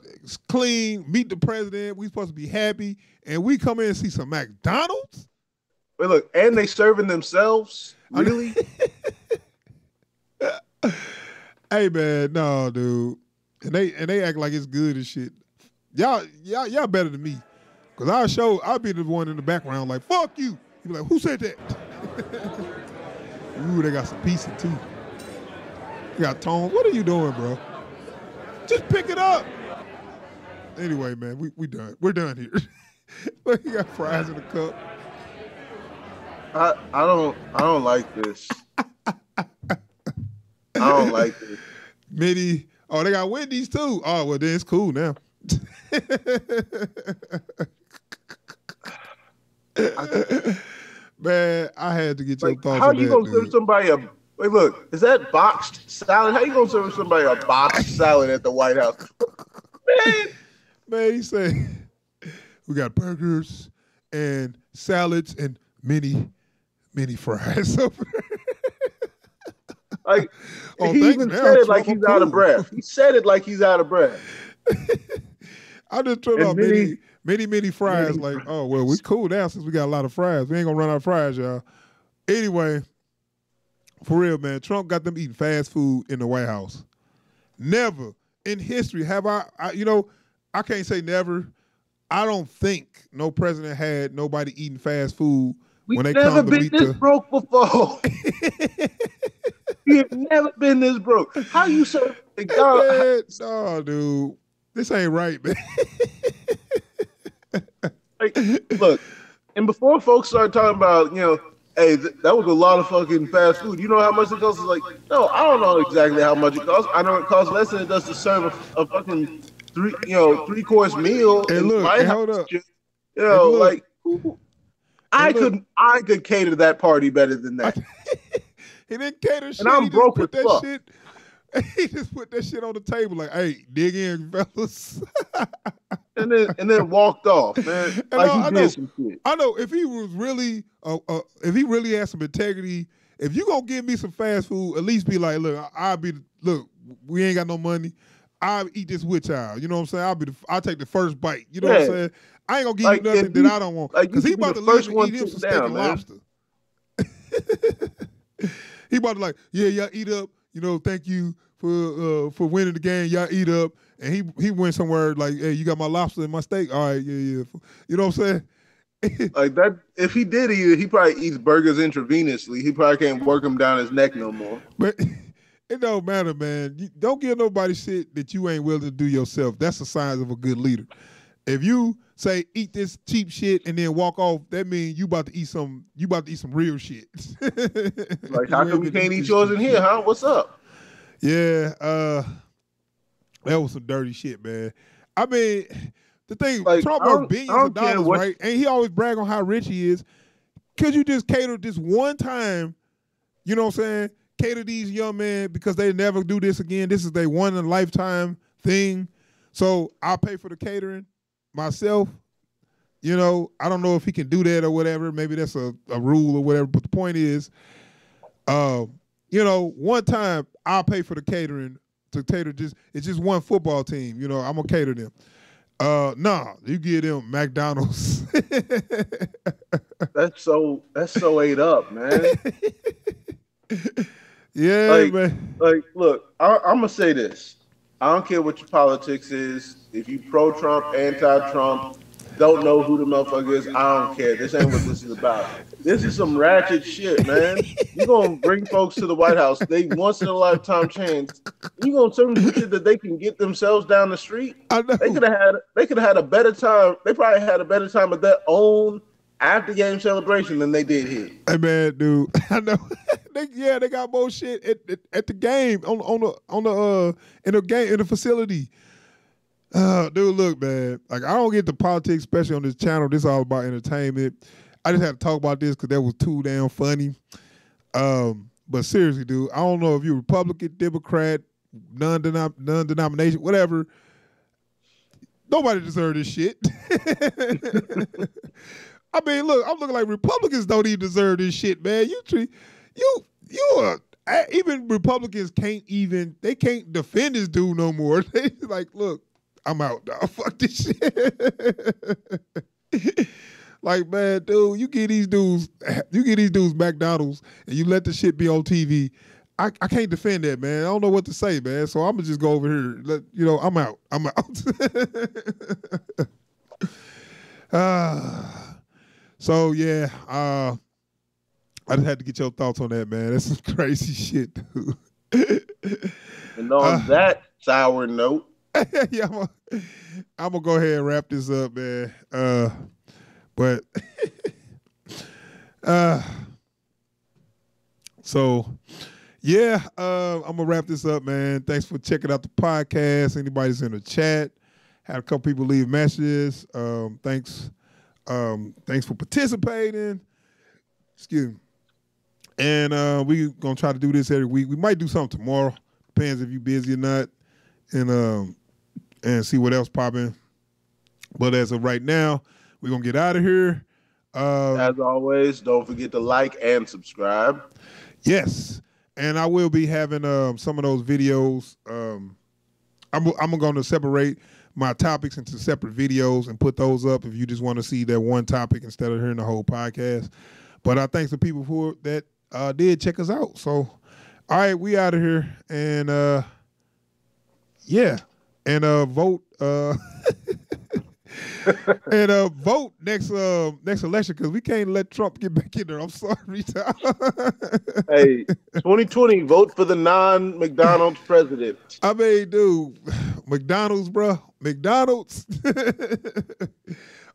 clean, meet the president. We supposed to be happy, and we come in and see some McDonald's? Wait, look, and they serving themselves? Really? Hey, man, no, dude. And they act like it's good and shit. Y'all better than me. Because I'll be the one in the background like, fuck you. You be like, who said that? Ooh, they got some pizza too. They got Tone. What are you doing, bro? Just pick it up. Anyway, man, we done. We're done here. Look, you got fries in the cup. I don't like this. I don't like this. Mini. Oh, they got Wendy's too. Oh, well, then it's cool now. Man, I had to get your thoughts on that. How you gonna serve somebody a? Wait, look, is that boxed salad? How you gonna serve somebody a boxed salad at the White House? Man, he said we got burgers and salads and mini fries over there. Like, he even said it like he's out of breath. He said it like he's out of breath. I just turned off mini fries. Like, oh, well, we cool now since we got a lot of fries. We ain't going to run out of fries, y'all. Anyway, for real, man, Trump got them eating fast food in the White House. Never in history have I can't say never. I don't think no president had nobody eating fast food when they come to meet this broke before. We have never been this broke. How you serve McDonald's? No, dude. This ain't right, man. Like, look, and before folks start talking about, hey, that was a lot of fucking fast food. You know how much it costs? It's like, no, I don't know exactly how much it costs. I know it costs less than it does to serve a fucking three-course meal. And look, hold up. Like, I could cater that party better than that. He didn't cater shit. And I'm broke as fuck. He just put that shit on the table like, hey, dig in, fellas. and then walked off, man. Like he did some shit. I know if he was really if he really had some integrity, if you gonna give me some fast food, at least be like, look, we ain't got no money. I'll eat this with y'all. You know what I'm saying? I'll take the first bite. You know what I'm saying? I ain't gonna give you nothing that I don't want. Because he about to leave and eat him some steak and lobster. He about to like, yeah, y'all eat up. Thank you for winning the game. Y'all eat up. And he went somewhere like, hey, you got my lobster and my steak? All right, yeah. You know what I'm saying? Like that, if he did eat it, he probably eats burgers intravenously. He probably can't work them down his neck no more. But it don't matter, man. You don't give nobody shit that you ain't willing to do yourself. That's a sign of a good leader. If you say eat this cheap shit and then walk off, that means you about to eat some real shit. Like, how come you can't eat yours in here, huh? What's up? Yeah, that was some dirty shit, man. I mean, the thing, like, Trump earned billions of dollars, right? And he always brag on how rich he is. Could you just cater this one time, you know what I'm saying? Cater these young men because they never do this again. This is their one in a lifetime thing. So I'll pay for the catering myself. I don't know if he can do that or whatever. Maybe that's a rule or whatever. But the point is, one time I'll pay for the catering to cater it's just one football team. I'm gonna cater them. Nah, you give them McDonald's. That's so ate up, man. Yeah, man. Like, look, I'm gonna say this. I don't care what your politics is. If you pro-Trump, anti-Trump, don't know who the motherfucker is, I don't care. This ain't what this is about. This is some ratchet shit, man. You're going to bring folks to the White House. They once in a lifetime chance. You're going to tell them shit that they can get themselves down the street. I know. They could have had a better time. They probably had a better time at their own after game celebration than they did here. Hey man, dude, I know. they got more shit at the game in the facility. Dude, look, man. Like, I don't get the politics, especially on this channel. This is all about entertainment. I just had to talk about this because that was too damn funny. But seriously, dude, I don't know if you're Republican, Democrat, non-denomination, whatever. Nobody deserves this shit. I mean, look, I'm looking like Republicans don't even deserve this shit, man. Even Republicans can't defend this dude no more. They like, look, I'm out, dog. Fuck this shit. Like, man, dude, you get these dudes McDonald's and you let the shit be on TV. I can't defend that, man. I don't know what to say, man. So I'm gonna just go over here. I'm out. I'm out. So yeah, I just had to get your thoughts on that, man. That's some crazy shit, dude. And on that sour note, yeah, I'm gonna go ahead and wrap this up, man. But so yeah, I'm gonna wrap this up, man. Thanks for checking out the podcast. Anybody's in the chat, had a couple people leave messages. Thanks for participating. Excuse me. And we're gonna try to do this every week. We might do something tomorrow. Depends if you're busy or not. And see what else popping. But as of right now, we're gonna get out of here. As always, don't forget to like and subscribe. Yes. And I will be having some of those videos. I'm going to separate my topics into separate videos and put those up if you just want to see that one topic instead of hearing the whole podcast. But I thanks to people that did check us out. So, all right, we out of here. And, yeah. And vote. And vote next election because we can't let Trump get back in there. I'm sorry. Hey, 2020, vote for the non-McDonald's president. I mean, dude, McDonald's, bro. McDonald's.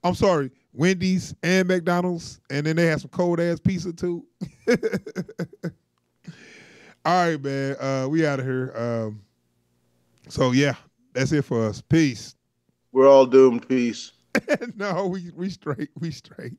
I'm sorry, Wendy's and McDonald's, and then they have some cold ass pizza too. All right, man. We out of here. So yeah, that's it for us. Peace. We're all doomed. Peace. No, we straight. We straight.